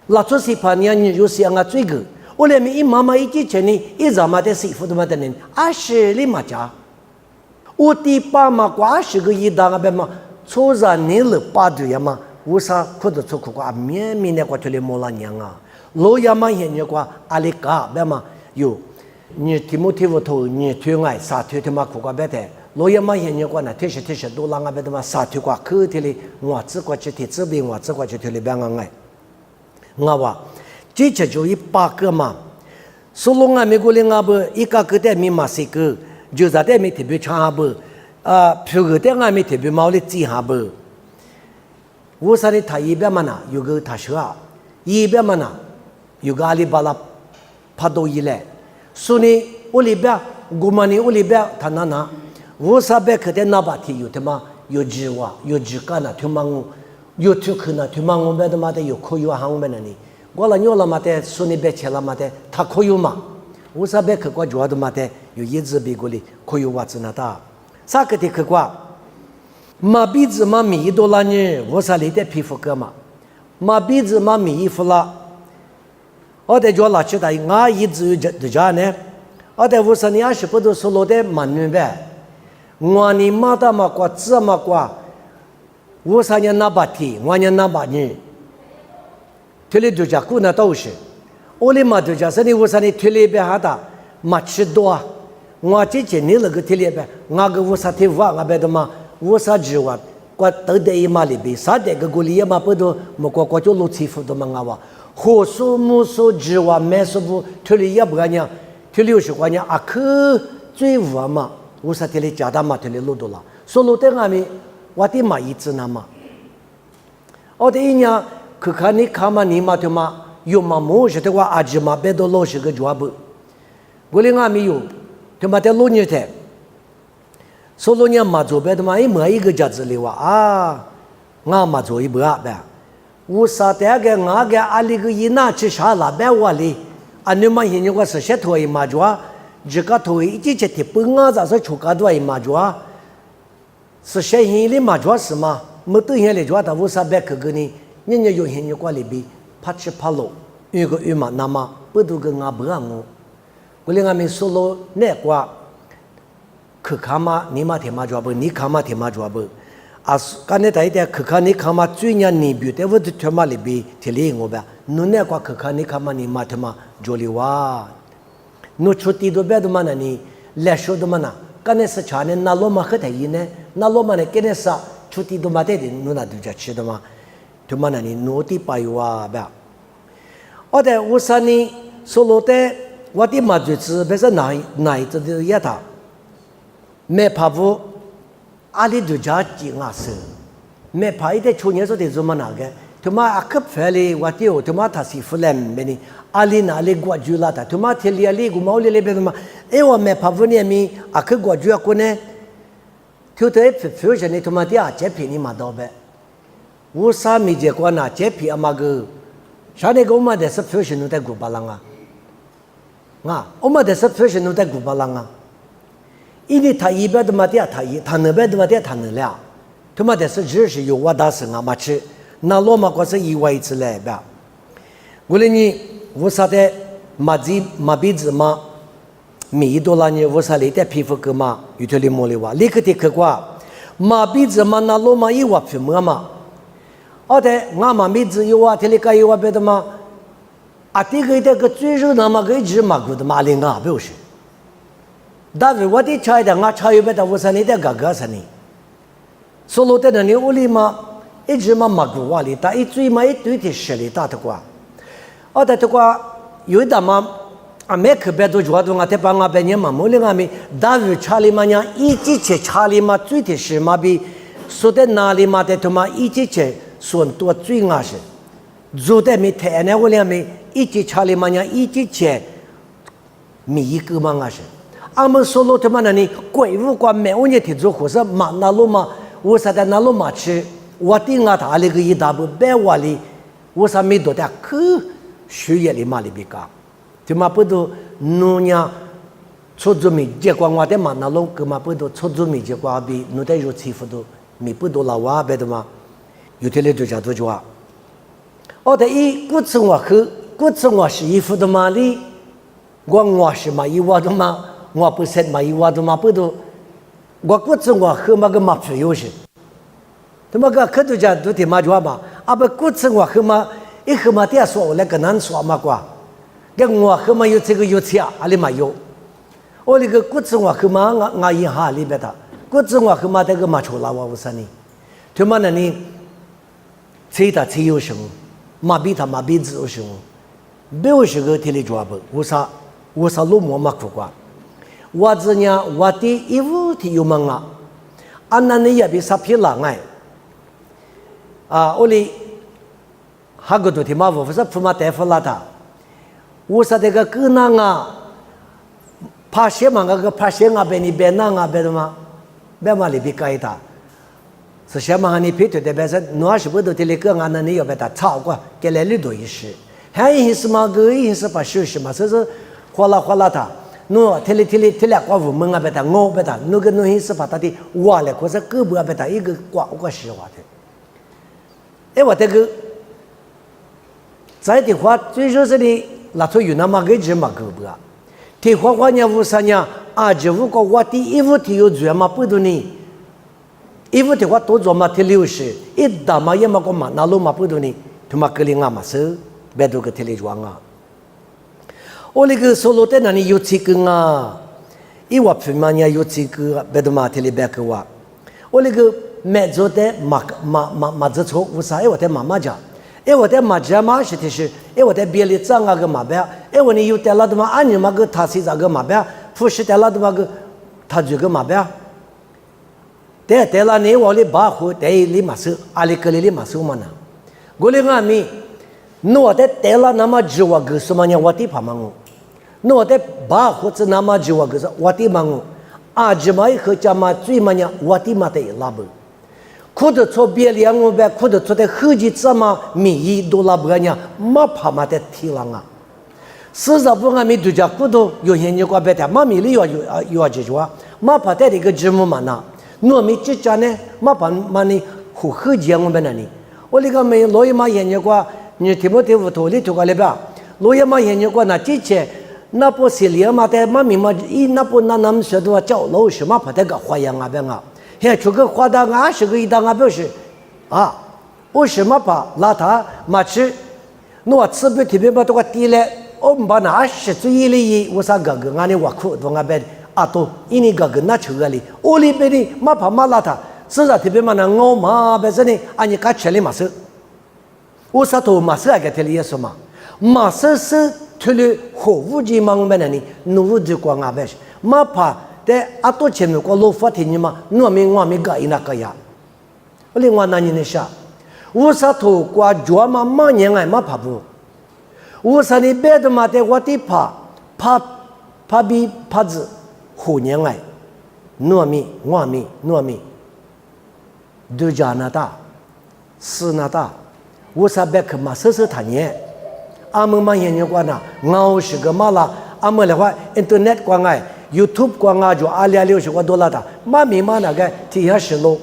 拉出西盘呀，你就是俺最个。我连咪妈妈一之前呢，一早嘛的媳妇都嘛的呢，20里嘛家。我第八嘛，20个一当啊别嘛，初三年了8对呀嘛，我啥可都出苦瓜，面的瓜出来莫拉娘啊，老呀嘛现在瓜阿里嘎别嘛有，你题目题不头，你推爱啥推他妈苦瓜白的，老爷嘛现你管呢，贴些都啷个白他妈啥推瓜口贴里，我只管去贴这边，我只管去贴里边俺爱，我话这就100个嘛，所以俺美国人俺不一个个的密码是个，就在的没特别长不，票个的俺没特别毛的记下不，我说的他一边嘛呢有个他说，一边嘛呢有个阿里巴巴拍到一来。所以我里边，我们呢，我里边他那，我啥别个的那把题有他妈有计划，有计干了，他妈我有推可能，他妈我们他妈的有可有行我们那里，我了牛了嘛的，所以别钱了嘛的，他可有嘛，我啥别个我主要的嘛的有一直别个里可有袜子那的，啥个的可瓜，马鼻子马米多了呢，我啥里的皮肤个嘛，马鼻子马米衣服了。我在家拉起来，我一直在家呢。我在屋上呢，是不都说老的蛮明白。我呢，马达嘛瓜，子嘛瓜，屋上呢那把题，我呢那把呢。推理就家姑那都是，我哩嘛就家是你屋上呢推理别哈达，嘛吃多。我之前你那个推理别，我个屋上推话，我别的嘛屋上之外，我都得一嘛里边，啥的个锅里也嘛不都，么我就录欺负的嘛我话。火数木数之外，没数不推理也不干净，推理是关键啊！可最无嘛，我说推理加大嘛，推理录多了，说录的俺们我的嘛一直那嘛，我的一年可看你看嘛，你嘛对嘛，有嘛模式的话，阿姐嘛别都老是个脚步，我的俺们有，对嘛在录你的，说录你嘛做别的嘛，一模一个家子里话啊，俺嘛做一波啊呗。我啥的个我个阿里个一拿去啥拉白我哩，啊你们现在我是些头一嘛着，这个头一直接的不我咋是出个多一嘛着，是些现里嘛着是嘛，没得现里着的我啥白个个呢，人家有现在过里边怕吃怕落，有个有嘛那么不都跟我不让我哩俺们说了那个，可看嘛你嘛天嘛着不，你看嘛天嘛着不。啊，刚才在的可看你看嘛，最近你比的我的他妈里边提里我呗，侬那个可看你看嘛，你嘛他妈着里哇，侬出地都别的嘛呢你来说的嘛呢，刚才是查呢那罗马和他一呢，那罗马呢跟那啥出地都嘛的侬那都在吃的嘛，他妈呢你侬的白哇呗，我的我说呢，说了的我的嘛就是别是哪一只的也他，没怕不。阿里都家境啊是，没怕一点去年说的怎么那个，他妈阿克拍哩我丢，他妈他是富人没呢，阿里哪里过去了的，他妈天里阿里古毛里那边的嘛，哎我没怕不呢咪阿克过去啊过呢，就得非常呢他妈的啊这便宜嘛到呗，我啥没见过呢，这便宜嘛个，啥那个我们的是非常弄在古巴郎啊，我们的是非常弄在古巴郎啊。因为他一边的嘛的他那边的嘛的他能了，他妈的是只是有我大生啊嘛吃，那罗马国是意外一次来吧。我哩你我啥的马鼻子嘛，米多了呢，我啥里的皮肤个嘛，有条里莫里哇，立刻的可挂，马鼻子嘛那罗马一瓦皮么嘛，哦对，我马鼻子有啊，这里个有啊别的嘛，啊这个最热那么个一直嘛个的嘛灵啊，不是。但是我的菜的我菜有别的我说你的哥哥是你，说了的那你屋里嘛一直嘛马古瓦里，但一追嘛一堆的实力大的瓜，哦的瓜有的嘛啊没可别多觉得我在帮我别人嘛，莫里我们但是查理嘛呢一直去查理嘛最的是嘛比说的哪里嘛的他妈一直去说多最啊是，做的没太那我俩没一直查理嘛呢一直去每一个嘛是。俺们说了他妈的呢，鬼屋关没我呢提出或是马那路嘛，我说的那路嘛吃，我定啊他那个一大步白瓦里，我说没多的可学业里嘛里边讲，他妈不都农呀，出租米结果我的马那路个嘛不都出租米结果比农的有欺负都米不都老哇别的嘛，有的嘞就叫做话，我的一古城我喝，古城我是衣服的嘛里，我是嘛衣服的嘛。我不是嘛，一挖都嘛不都，我估计我喝嘛个嘛肥有些，他妈个可多家都得嘛做嘛，啊不估计我喝嘛，一喝嘛点说我来个难说嘛瓜，跟我喝嘛有这个有钱，阿里嘛有，我那个骨子话去嘛，我一下里边的骨子话去嘛，这个嘛出来我啥呢？他妈那你，谁他谁有什么？马比他马比子有什么？没有这个体力抓不？我啥路么嘛苦瓜？我这呢，我的衣服体有忙啊，安那你也比啥皮浪哎？啊，我哩，哈个多天嘛，我不是铺嘛大夫拉他，我说这个个那啊，怕些嘛个怕些啊，别你别那啊，别的嘛，别嘛里边改他，是些嘛你皮头的别说，侬是不都这里个啊，那你要别他炒过，给来里多一些，还一是嘛个一是把休息嘛，就是哗啦他。侬天里刮五门啊，别他我别他，那个侬是把他的挖了，或者胳膊啊别他一个刮实话的。哎，我这个在的话，最说是的，那头有那么个只嘛胳膊啊，的话呢，无啥呢？啊，就如果我的衣服体有做嘛，不多呢，衣服的话多做嘛，体60，一打嘛也嘛个嘛，那路嘛不多呢，他妈个里啊嘛是，别多个体力装啊。我那个手路在那里有几个啊？一瓦皮嘛，也有几个，别的嘛体力别个哇。我那个买做的马子错，为啥？我在妈妈家，我在妈家嘛是的是，我在别里长啊个马边，我呢有带了的嘛，俺你嘛个他是咋个马边，不是带了的嘛个他这个马边，带了你我的保护，带里马手，阿里个里马手嘛呢？我那个米，我在带了那么久，我个什么呢？我的怕嘛我。我在保护着那么久，我个是我的嘛我，啊，这么一口家嘛最嘛呢，我的嘛得拉不，可得错别两我呗，可得错的后几次嘛，米一都拉不呢，没怕嘛得提了啊，实在不俺们都家可都有些人过别的，嘛米里要解决，没怕得这个节目嘛呢，我们这家呢，没怕嘛呢，后几我们那里，我那个没老爷嘛研究过，你听不听不懂？你听过了吧？老爷嘛研究过那之前。那不是连嘛的嘛咪嘛一那不那们说的话叫老什么把这个花样啊别啊，还出个花的20个一档啊表示啊，为什么把拉他嘛吃，我吃不特别把这个地嘞，我们把那20最一里我啥个个俺的我苦多俺别啊都因为个个那出个里，我里边的嘛怕嘛拉他，实在特别嘛那我嘛别说呢，俺你干吃的嘛是，我啥都嘛是那个特里也说嘛，嘛是。除了货物的忙呗，那里农务的光啊呗，嘛怕在阿多前面过老法庭嘛，我们个一那个呀。另外那你那啥，我啥头过抓嘛年哎嘛怕不？我啥你别的嘛的我的怕比怕子虎年哎，糯米都加拿大，是那大，我啥别去嘛试他年。阿们嘛研究过呢，我是个嘛啦，阿们的话 ，internet 光哎 ，YouTube 光啊，就260个$的，嘛咪嘛那个提下10路，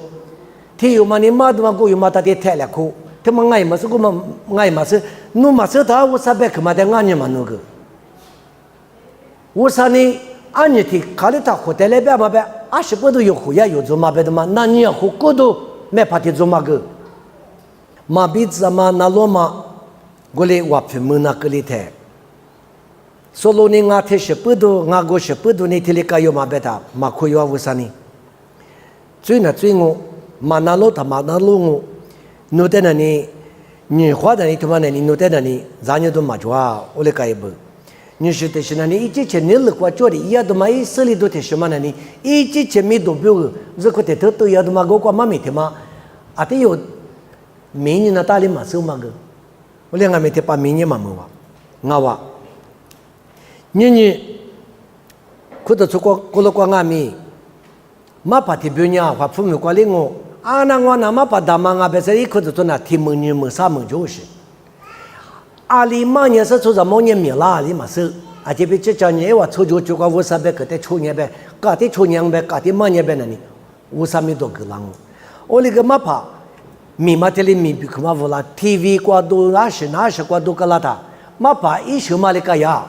提有嘛你嘛都嘛过有嘛他的太了苦，他们爱嘛是个嘛爱嘛是，侬嘛是他我啥别去嘛的俺你嘛那个，我啥呢？俺你提卡里他活在那边嘛呗，20个都有活呀有做嘛别的嘛，那你要活个都没怕的做嘛个，嘛比子嘛那罗嘛。我来我批门那个里头，所罗呢，我提10不多，我过10不多，你提里个有嘛别的，嘛可以话为啥呢？最我，嘛那路他嘛那路我，侬在那里，你花在那里他妈那里，侬在那里，咱就都嘛抓，我来改不？你是的是那里，一直前你路过这里，也都嘛一手里都提什么那里，一直前面都标个，如果提头都也都嘛我过嘛没提嘛，啊得有，明年那大里嘛收嘛个。我两个没得把明年嘛么话，我话，你，可得出国过了过俺们，嘛把提别人话父母过来我，啊那我那嘛把大妈啊别说一可得做那提门你们啥门就是，阿里嘛也是做什么年米啦阿里嘛是，啊这边这叫你话出就过我啥别个的出年呗，搞的出年呗，搞的嘛年呗那里，我啥没多个啷我那个嘛怕。米嘛这里米比可嘛不啦 ，TV 挂都20挂都个啦的，嘛把一手嘛的个呀，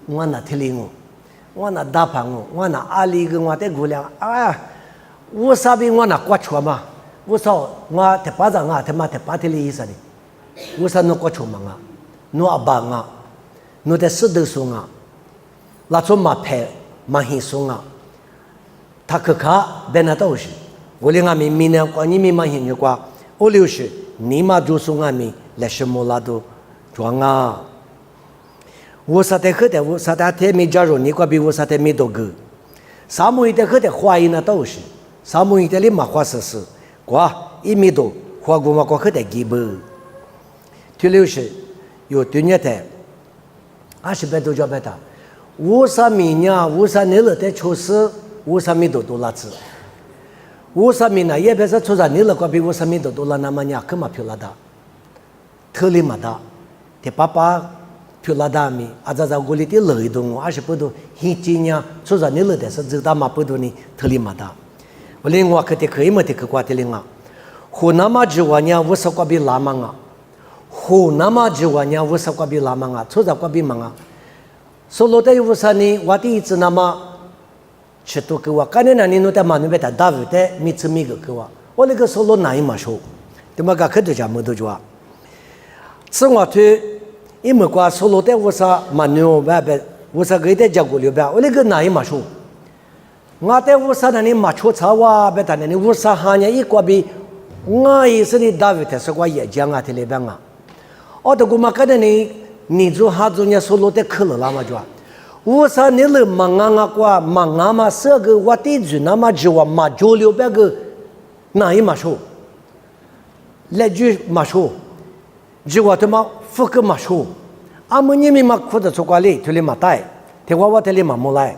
我那这里我那大盘我那阿里个我的姑娘，啊，我啥比我那挂错嘛，我说我te巴掌啊，te嘛te巴这里意思的，我说侬挂错嘛啊，侬阿爸啊，侬在石头上啊，拉出马拍马轻松啊，他可卡别那都是，我连俺们明年过你们马轻就过，我就是你妈就送俺们来什么拉都装啊。我啥的喝的，我啥的天没加入，你过比我啥的没多个。啥么一点喝的花一那都是，啥么一点的马花丝丝，过一米多，花过嘛过喝的几不？第六是有对年的，20多叫白的。50米呢，50年了的出事，50米多拉子。50米呢，也别说出啥年了，过比50米多拉那么呢，可嘛漂亮的，特里嘛的，的爸爸漂亮的咪，啊这我里的累动，20多，现今呢出啥年了的是知道嘛不多呢，特里嘛的。我另外可以么的可挂的另外，湖南嘛之外呢，50过比拉嘛啊。湖南嘛之外呢，50过比拉嘛啊，出啥过比嘛啊。Solo tadi usani wati itu nama cetu kewa. Karena nani nuta manu beta David mitsumi kewa. Oleh ke solo nai masuk. Temaga kedu jamu tu jua. Semua tu imu kwa solo tadi usa manu bebe usa gede jagulio bebe. Oleh ke nai masuk. Ngate usa nani masuk cawa beta nani usa hanya ikwa bi ngai seni David sekwa ye jangan telebenga. Odo guma kada ni你做哈做人说罗的可了啦嘛就，我说你了忙啊过忙啊嘛，这个我的住那么就嘛就留别个哪一嘛说，来句嘛说，就我他妈不个嘛说，阿么你们嘛哭的出过来，这里嘛带，这我这里嘛没来，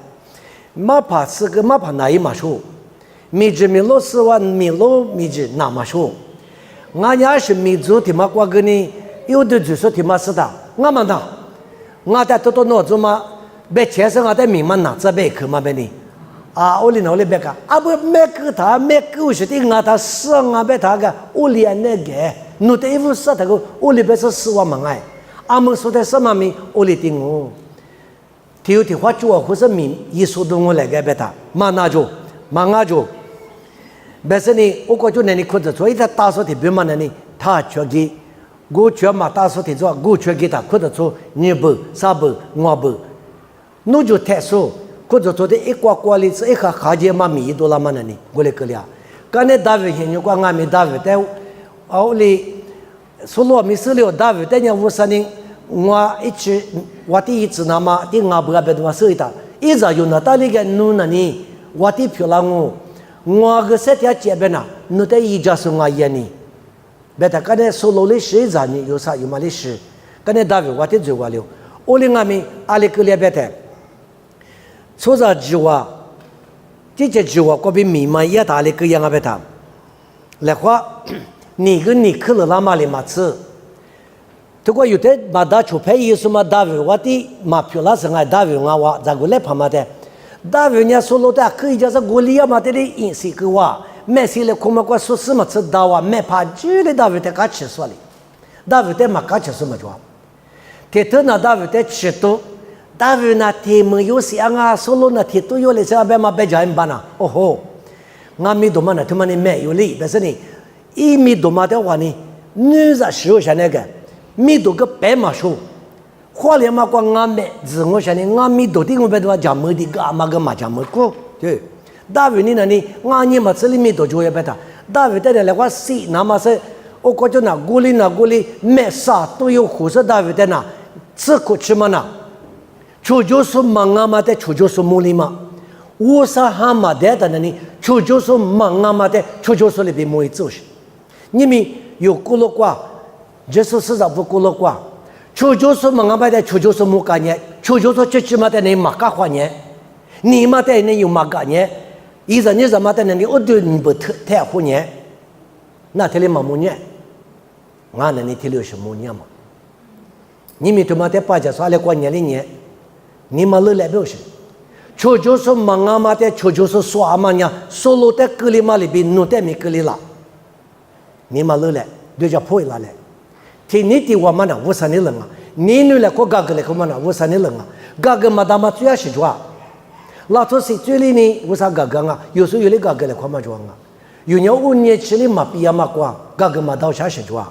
嘛怕是个嘛怕哪一嘛说，米子米罗是话米罗米子哪嘛说，俺家是米族的嘛过个呢，有的就说的嘛是的。我们的，我在多脑子嘛，别前生我在明嘛拿这别去嘛别呢，啊，我里哪里别个，啊不没给他没给是的，我他死我别他个，我连那个，侬的衣服死他个，我里边是死我们哎，阿们说的什么名，我里听我，提有的话就或是名，一说到我来个别他，嘛那就，别是呢，我感觉那你哭着，所以他打说的别嘛那呢，他觉得。我全嘛打说的做，我全给他，或者说2步、3步、5步，侬就太说，或者说的一挂挂里是一个哈节嘛米多了嘛呢？我来个了，刚才大卫现在讲俺们大卫在，奥里说罗米是了大卫在人50年，我一直我第一次那么第5步别多说一打，一直有那大里个侬那呢，我的漂亮我个这条街边呐，侬在一家是我眼里。别他刚才说罗的谁让你有啥有嘛的事？刚才大卫我的最完了，我领俺们阿里个列别他，说啥计划？这些计划可比密码也大里个样啊别他，来话你跟你去了那嘛里嘛吃，如果有的把他出牌意思嘛大卫我的嘛漂亮是爱大卫我咋个来拍嘛的？大卫人家说罗的可以叫是我里亚嘛的饮食个话。没事了，恐怕我说什么吃到啊？没怕住的大卫在家吃说的，大卫在嘛家吃什么做？铁头那大卫在吃多，大卫那铁门有香啊，所罗那铁都有嘞，这边嘛别讲办呐。哦吼，俺米多嘛那他妈的没有哩，但是呢，一米多嘛的话呢，女子使用下那个米多个白马说，花莲嘛光俺们自我下呢，俺米多的我别多讲么的个嘛个嘛讲么过对。大卫你那里，俺你嘛这里面多就也别他。大卫在那来我死，那么是，我感觉那屋里没啥都有护士大卫在那，吃苦吃嘛那，出就是忙啊嘛的，出就是木里嘛，我啥哈嘛的在那里，出就是忙啊嘛的，出就是里边没做事。你们有咕噜瓜，就是市场不咕噜瓜，出就是忙啊嘛的，出就是木干呢，出就是这起码的你马干花呢，你嘛的你有马干呢。一直你怎么的呢？你我对你不太护年，那这里嘛没年，俺那里这里是没年嘛。你们他妈的把这说来过年的年，你们来表示，求就是忙啊嘛的，求就是耍嘛呢，所有的隔离嘛里边弄得没隔离了，你们来，对着破了来。听你的话嘛呢，50年了啊，你来过嘎个来过嘛呢，50年了啊，嘎个嘛他妈最要是抓。拉出是最里呢，为啥嘎嘎啊？有时候有的嘎嘎来看嘛装啊，有年5年吃的嘛比呀嘛光，嘎嘎嘛到啥时装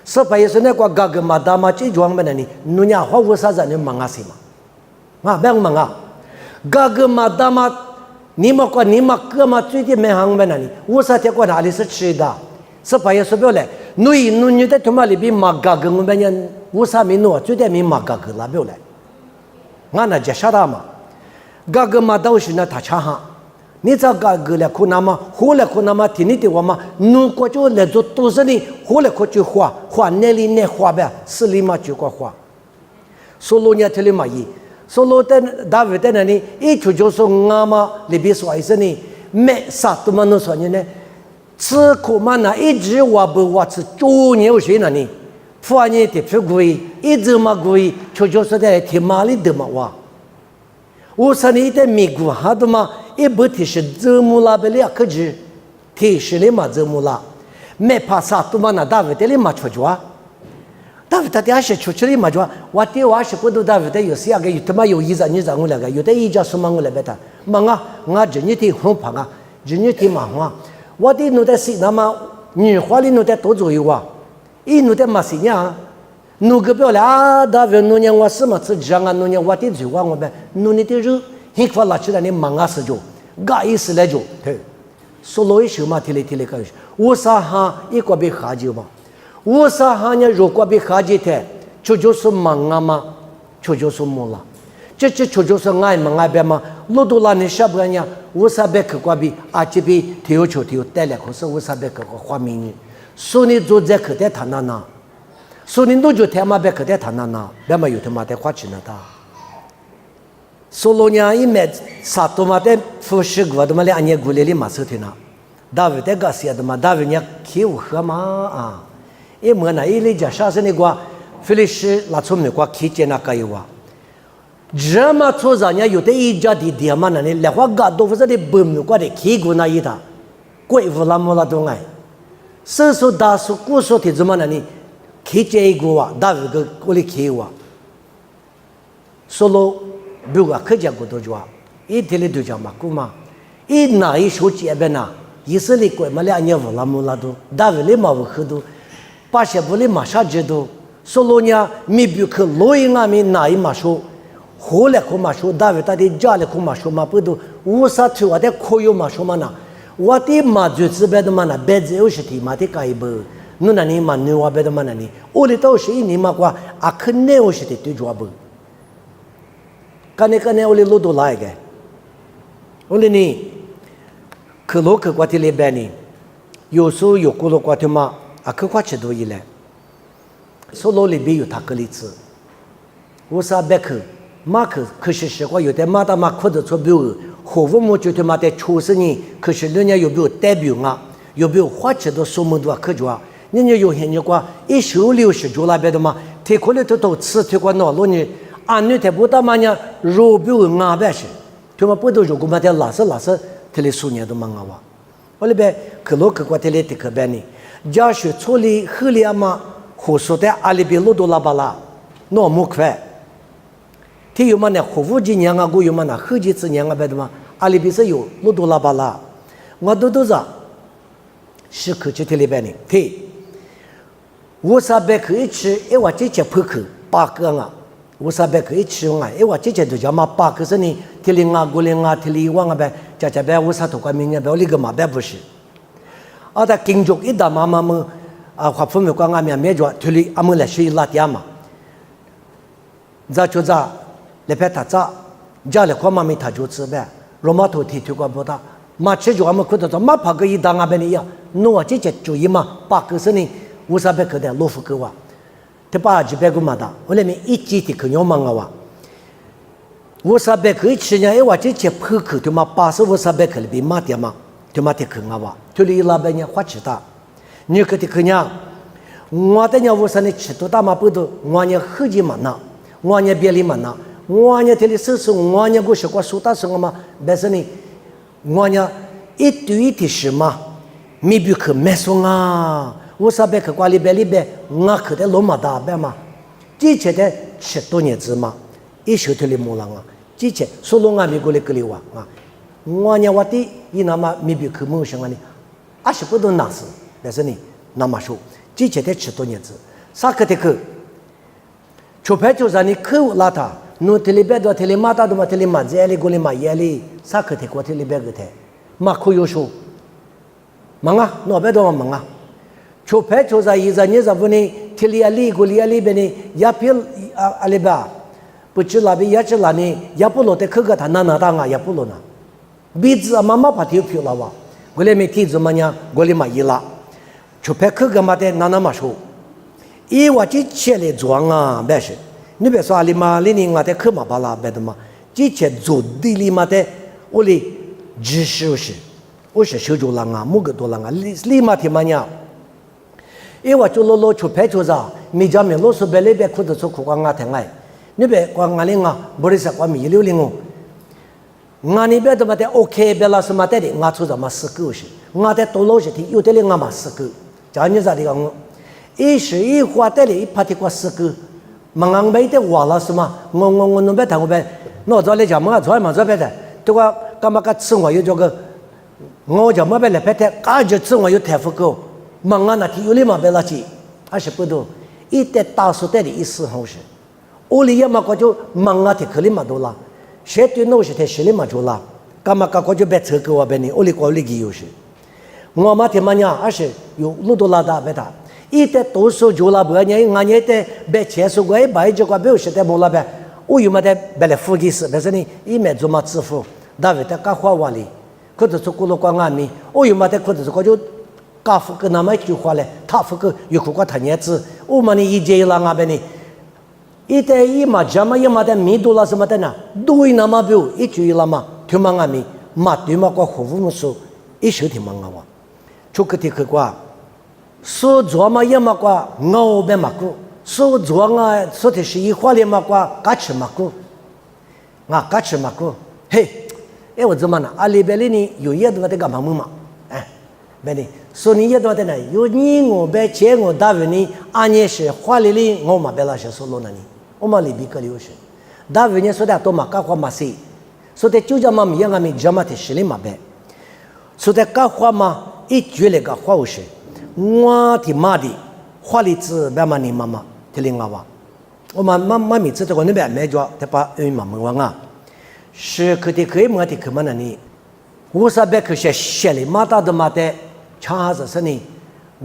？18岁那个嘎嘎嘛大嘛这装么呢？你人家花为啥子你忙啊什么？啊，别忙啊！嘎个嘛大嘛，你嘛管你嘛哥嘛最近没行呗那里，我啥天过哪里是吃的，是把也说不来，你在他妈里边嘛嘎个我们人，我啥没弄，最近没嘛嘎个啦不来，俺那接啥的嘛，嘎个嘛都是那他吃哈。你这个个了可那么，后来可那么听你的话嘛，如果就来做都是你，后来可就花那里那花呗，是里嘛就个花。说罗年听里嘛伊，说罗在大卫在那里，一出就说俺嘛里边说一声呢，没啥都嘛能说呢，吃苦嘛那一直我不我吃九年谁那里，反正的不贵，一直嘛贵，就是在天马里的嘛哇。我说你在美国哈的嘛。也不提是这么拉不了可知，提示的嘛这么拉，没怕啥都嘛那大卫的嘛出去啊，大卫他的还是出去的嘛就，我的我是不都大卫的有时个有他妈有意思，你让我那个有的一家什么我来别他，嘛我这你的红胖啊，这你的忙啊，我的弄的是那么女话里弄的多左右啊，一弄的嘛是呀，弄个不了啊，大卫弄年我什么吃这样啊，弄年我的嘴话我们弄你的肉。你发拉起来你忙啊死就，嘎一死来就，对，说老一手嘛，提来个，我啥哈一个被哈就嘛，我啥哈呢？如果被哈就的，就是忙啊嘛，就是木了，这就是爱忙爱别嘛，路多拉你下不呢？我啥别去过比，这边提带来可是我啥别去过花名呢？说你做这可得谈那，说你都就他妈别可得谈那，别嘛有他妈的花钱了他。说罗年一买啥多嘛的服饰过的嘛两年过来的嘛是的呢，大卫的个些的嘛，大卫呢起无喝嘛啊，一么呢一类家啥子那个，非得是拉出美国起见那个有啊，这么做人家有的一家的爹嘛那里，两话搞都不是的不美国的起过那一套，贵妇那么那东哎，少数大数古数的怎么那里起见一个啊，大卫个过来起哇，说罗。比如客家古都说，一天里都讲嘛，古嘛，一哪一手接边呐，以色列国嘛两年无拉木拉都，大卫里嘛无喝都，巴西布里嘛啥知道，说罗呢，没比克罗伊阿米哪一嘛说，后来可嘛说，大卫他的家里可嘛说嘛不都，我啥去我的可有嘛说嘛呐，我的嘛就是别的嘛呐，别的有些地嘛的改不，侬那里嘛侬我别的嘛那里，我里头是一年嘛过，啊可能有些的对抓不。kan oleh lo do lai ke oleh ni kelo ke kwati le bani yo so yo ko lo kwati ma akha kwa che do ile so lo le bi yo ta ke li zi wo sa be ke ma ke shi kwa yo de ma da ma ko de cho bi ho wo mo ju de ma de chu se ni ke shi le nya yo bi de bi nga yo bi hua che do so mo do ke jua ni ni yo hen ni kwa一手六十就那边的嘛te ko le to to ci te kwa no lo ni按你太不大嘛呢，肉比俺白些，他们不都肉过嘛的拉丝，他们数年都忙啊哇。我那边可老可过他们的可别呢，假使处理后来嘛，胡说的阿里边路都拉巴拉，那么快。他有嘛呢？服务几年啊？我有嘛呢？后几次年啊？别的嘛，阿里边是有路都拉巴拉，我都是是可去他那边呢。对，我啥别可以吃，因为这些破口八个啊。我啥别可以吃啊？因为这些都叫嘛八个是呢，提里啊、过里啊、提里往啊呗，家别我啥都管明年别我那个嘛别不是。啊，他经常一打妈妈们啊，华父母讲啊面没着，提里阿们来是拉点嘛。咋就咋，来别他咋，家里光妈咪他就吃呗，罗马头提过不大，嘛吃就阿们看到咋嘛怕个一打啊边的呀，侬啊这些注意嘛，八个是呢，我啥别可的罗福个哇。他把几百个嘛的，我那边一集的可娘忙啊哇！我啥别可以吃呢？因为这些破口他妈80我啥别可里边买点嘛，他妈的可啊哇！他里那边呢花吃的，你可的可娘，我的呢我啥呢吃多大嘛不多，我呢后几嘛呢，我呢别里嘛呢，我呢这里手手我呢我是过手打手嘛，但是呢，我呢一堆的是嘛，没比可没送啊！我啥别去管里边，我可得罗马大别嘛，之前的吃多年子嘛，一手头里木lang啊，之前说龙啊美国里格里哇啊，我呢我的伊那么没比去梦想啊呢，20不都拿死，但是呢那么说，之前的吃多年子，啥可得去，除非就让你口邋遢， no telebedo telemata do telemazeli golema yeli sakate ko telebegete makuyosho manga no bedo manga chope choza yiza nyeza vuni teliali goliali bene yapil aliba puchulabi yachlani yapulote khuga thanana tanga yapulona biza mama patiu piulawa goleme tizo manya golema yila chope khuga mate nanamasho i wachi chele zwanga beshi你别说阿里嘛，你我在克嘛巴拉别的嘛，之前做地里嘛的，我哩知识是，我是修做人啊，某个多人啊，立马提嘛呀，因为就老出派出所，没家没老是别那边哭得出苦光啊疼哎，你别光阿里啊，不是说光米流零哦，我那边的嘛的 OK 别拉什么的，我出什么事故是，我在多老些的有的哩我嘛事故，叫你咋的讲？一时一花的哩一拍的过事故。mangang bai te wala suma ngong no be thang be no zo le jam ga zo ma zo be de to ka kama ka tsungwa yu jo ga ngo jam be le pete ka je tsungwa yu te fu ko manga na ti yu le ma be la chi a she pu do i te ta su te li i si ho she o li ya ma ko jo manga te khli ma do la she tu no she te she le ma jo la kama ka ko jo be che ko wa be ni o li ko li gi yu she ngo ma te ma nya a she yu lu do la da be da一代多数就那不年，俺年代别钱数过，白就过，别有些代没那边，我有么的别来付给是，但是呢，一面做嘛支付，大卫的干花瓦里，或者说过了光俺们，我有么的或者说就干付个那么一句话嘞，他付个有苦过他年子，我们呢一节了俺们呢，一代一嘛什么一嘛的米多了什么的呢，都那么表一句了嘛，听嘛俺们嘛对嘛个服务说，一手听嘛俺话，出个的去过。说做嘛也嘛过熬呗嘛过，说做啊说的是一花里嘛过，嘎吃嘛过，啊嘎吃嘛过，嘿，哎我怎么呢？阿里边里呢有一多的干嘛嘛？哎，别的说你一多的呢，有你我别钱我大问你，俺也是花里里我嘛别那些说了呢你，我嘛里边个留是，大问你说的多嘛干花嘛是，说的就叫嘛米样啊米叫嘛的是里嘛别，说的干花嘛一句那个花是。我的妈的，花里子别嘛你妈妈，听领我话，我妈咪知道我那边没做，他把妈妈问啊，是可的可以么的可么呢你，我说别可些里马达的马的，长子是呢，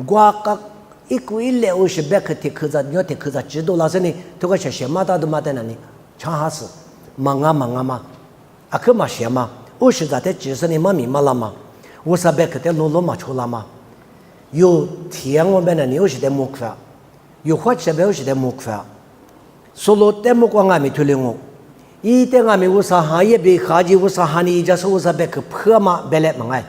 我个一个一来我是别可的可着，你要的可着知道了是呢，这个些马达的马的呢你，长子忙啊嘛，啊可嘛些嘛，我是在的只是你妈咪嘛了嘛，我说别可的路嘛出了嘛。有天我们呢，有时的木块，有花钱有时的木块，所罗的木块俺们推领我，一点俺们无啥行业比下级无啥行业，就是无啥别去破嘛别来嘛哎，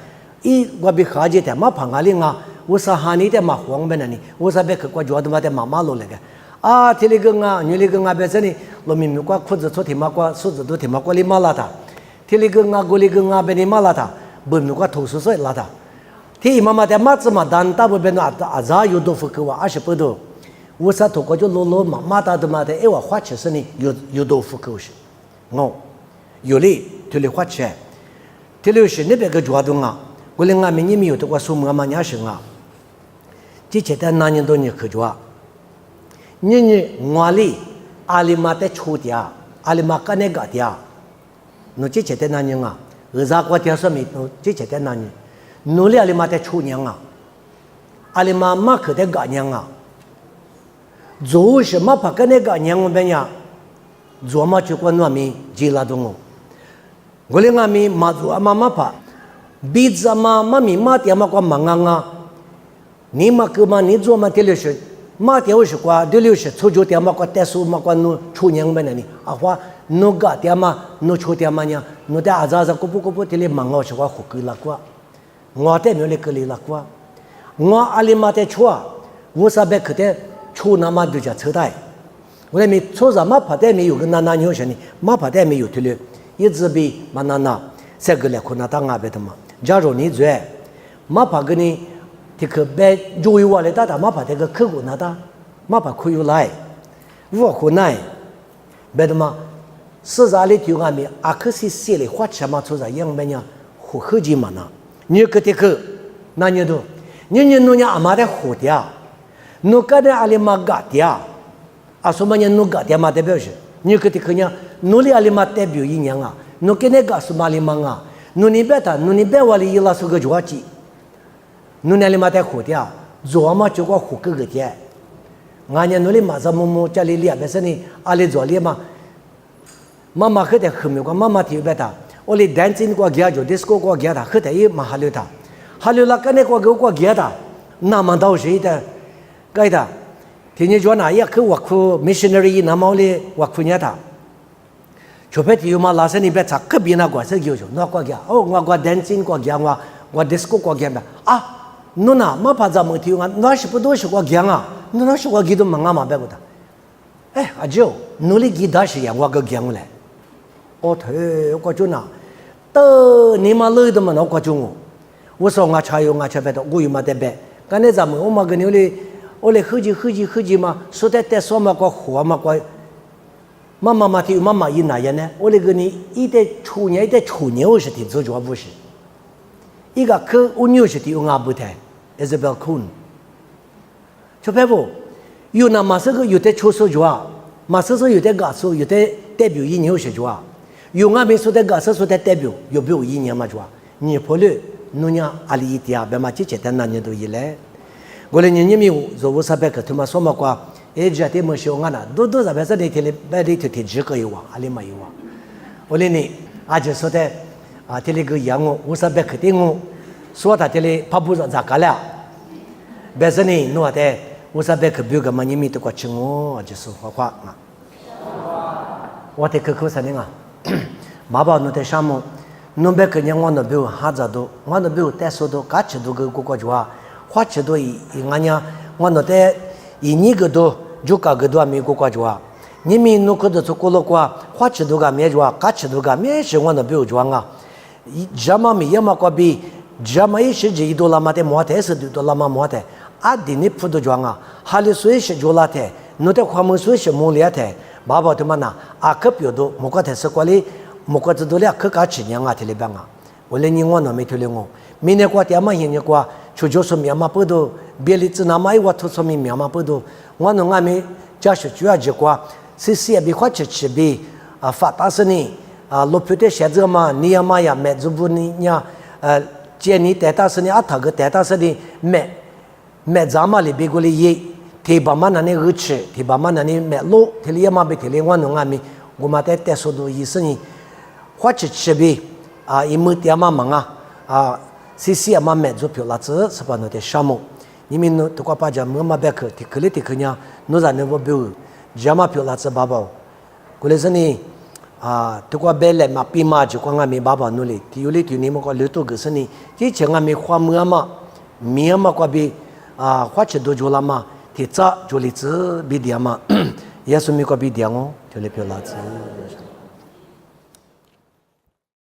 一我比下级的嘛碰俺领啊，无啥行业的嘛黄边呢，无啥别去过脚的嘛的嘛马路那个，啊，天里个啊，女里个啊别这里，农民们过裤子穿天嘛过，裤子都天嘛过里马拉他，天里个啊，过里个啊别里马拉他，不们过投诉说拉他。ที่มามาแต่มาจะมาดันตาบุเป็นอาจารย์ยูโดฟุกว่าอาชีพดูวุฒิถูกก็จะโลโลมาตาดูมาแต่เอว่าขวัญเชื่อนี่ยูโดฟุกว่าสิงออยู่เลยทุเรศขวัญเชื่อทุเรศนี่เป็นก็จวดงากูเลยงาไม่ยิ่งมีอยู่ตัวสุ่มงามันยาสิงาที่เจ้านั่นยังโดนยังคือจวดนี่งาลีอาลิมาแต่ชูเดียอาลิมากันเนกัดเดียนู้ที่เจ้านั่นยังอ่ะเออจากว่าที่สมัยนู้ที่เจ้านั่นยัง努力阿里嘛在出娘啊，阿里嘛马可在干娘啊，做什么怕跟那个娘我们呀，做嘛就管我们接拉动我，我连我们嘛做嘛嘛怕，比着嘛咪嘛点嘛管忙啊，你嘛个嘛你做嘛第六是，嘛第是管第六是出就点嘛管带数嘛管努出娘们那里，啊话努个点嘛努出点嘛呀，努的阿扎个不第六忙我是管胡个啦管。我在那里隔离了过，我阿里嘛在错，我是别可的错那么多家车贷，我那没错什么怕的没有个那牛些呢，嘛怕的没有对了，一直比嘛那这个来可能当阿别的嘛，假如你做，嘛怕个呢，这个别就有我来打嘛怕这个客户那打，嘛怕可以来，我可能别的嘛，是啥里就俺们阿克西写的花钱嘛错啥样么样，好合计嘛那。你可得去，那你都，你弄伢阿妈的活的，弄个的阿里嘛干的，啊什么人弄干的嘛代表是，你可的可呢，努力阿里嘛代表一样啊，努给那个是嘛里忙啊，努你别他，努你别话里伊拉是个着急，努那里嘛带火的，做嘛就个火个个的，俺家努力马上么家里练，别说你阿里做练嘛，妈妈可得后面个妈妈提别他，我里dancing个家就 disco 个家他，可得伊嘛哈溜他，哈溜了跟那个家他，那么到谁的，该的。ทีนี้จวนายคือวักคูมิชชันนารีน้ำมันเลยวักคูเนี่ยท่าชอบที่อยู่มาลาเซนี่เป็นสักบินากว่าเสียอยู่จนนักกว่าแกโอ้นักกว่าแดนซิ่งกว่าแกว่าดิสโก้กว่าแกแบบนู่นน่ะมาพัฒนามือที่อยู่งั้นน่าชิบดูชิกว่าแกนู่นน่าชิกว่ากิดมังงามาแบบกูท่าอาจจะนู่นเลยกิดได้สิยังว่าก็แกงเลยโอ้เธอก็จุน่ะเตอนี่มาเลยตัวมันเอาก็จุงว่าส่งงาชายงาชายแบบกูอยู่มาแต่แบบกันเนี่ยจำโอ้มากันนี่เลยโอเลยฮึจีมาสุดท้ายแต่สวมากว่าหัวมากกว่ามาที่มาอีน่ายันเนี่ยโอเลยกันนี่อีเดชูเนี่ยว่าสิที่做จวบบุษอีกคืออุณิวสิที่งาบุตรเอเซเบลคุณชอบแบบอยู่น่ะมาสักอยู่แต่ชูสุจวบมาสักอยู่แต่กาสุอยู่แต่เตบิวอีเนี่ยสิจวบอยู่งาไม่สุดแต่กาสุดแต่เตบิวอยู่บิวอีเนี่ยมาจวบนี่พอเลยนู่นเนี่ยอาลีที่อาแบบมาที่เจตันนั่นเนี่ยตัวยี่เลยก็เลยเนี่ยมี做无啥别个他妈说嘛话这点么小安呐都啥别说你天里别的天几个有啊阿里没有啊我嘞呢就说的天里个养我无啥别个的我说他天里怕不着咋个了别说呢弄的无啥别个别个嘛你咪都过请我就说话啊我的可啥呢妈爸弄的项目弄别个让我那边哈着都我那边带说都嘎吃都个过去话花钱多一俺家我那在一年个多就搞个多没过过去啊，你们弄个多做过了过，花钱多个没做，干钱多个没是我那不有做啊，这么没嘛个比这么一时一多了嘛的毛的是多了嘛毛的，的你不多做啊，哈里水是做了的，那的花木水是木了的，爸爸他妈呐，可比多，木个的是过来，木个子多了可干钱啊，这里边啊，我来你我那没听了我，明年过天嘛现在过。就说明嘛不多，别里只那么一话头说明嘛不多。我弄俺们家是主要结果，是些比花吃比发达是呢老皮的写着嘛，你呀嘛呀买这不你呀见你带大是呢他个带大是呢买咱们里边过来也，提把嘛那里儿吃，提把嘛那里买肉，提里嘛比提里我弄俺们我嘛带说的意思呢，花吃比一亩点嘛忙是些嘛买做票了子是把那的项目，你们呢都快把这么别个提克里提克呢，侬在那我表，这嘛票了子爸爸，过来是呢都快别来嘛比嘛就光俺们爸爸努力，有哩你们个留多个是呢，以前俺们花么嘛，面嘛过比花钱多做了嘛，提早做哩子比点嘛，也是没个比点哦，就哩票了子。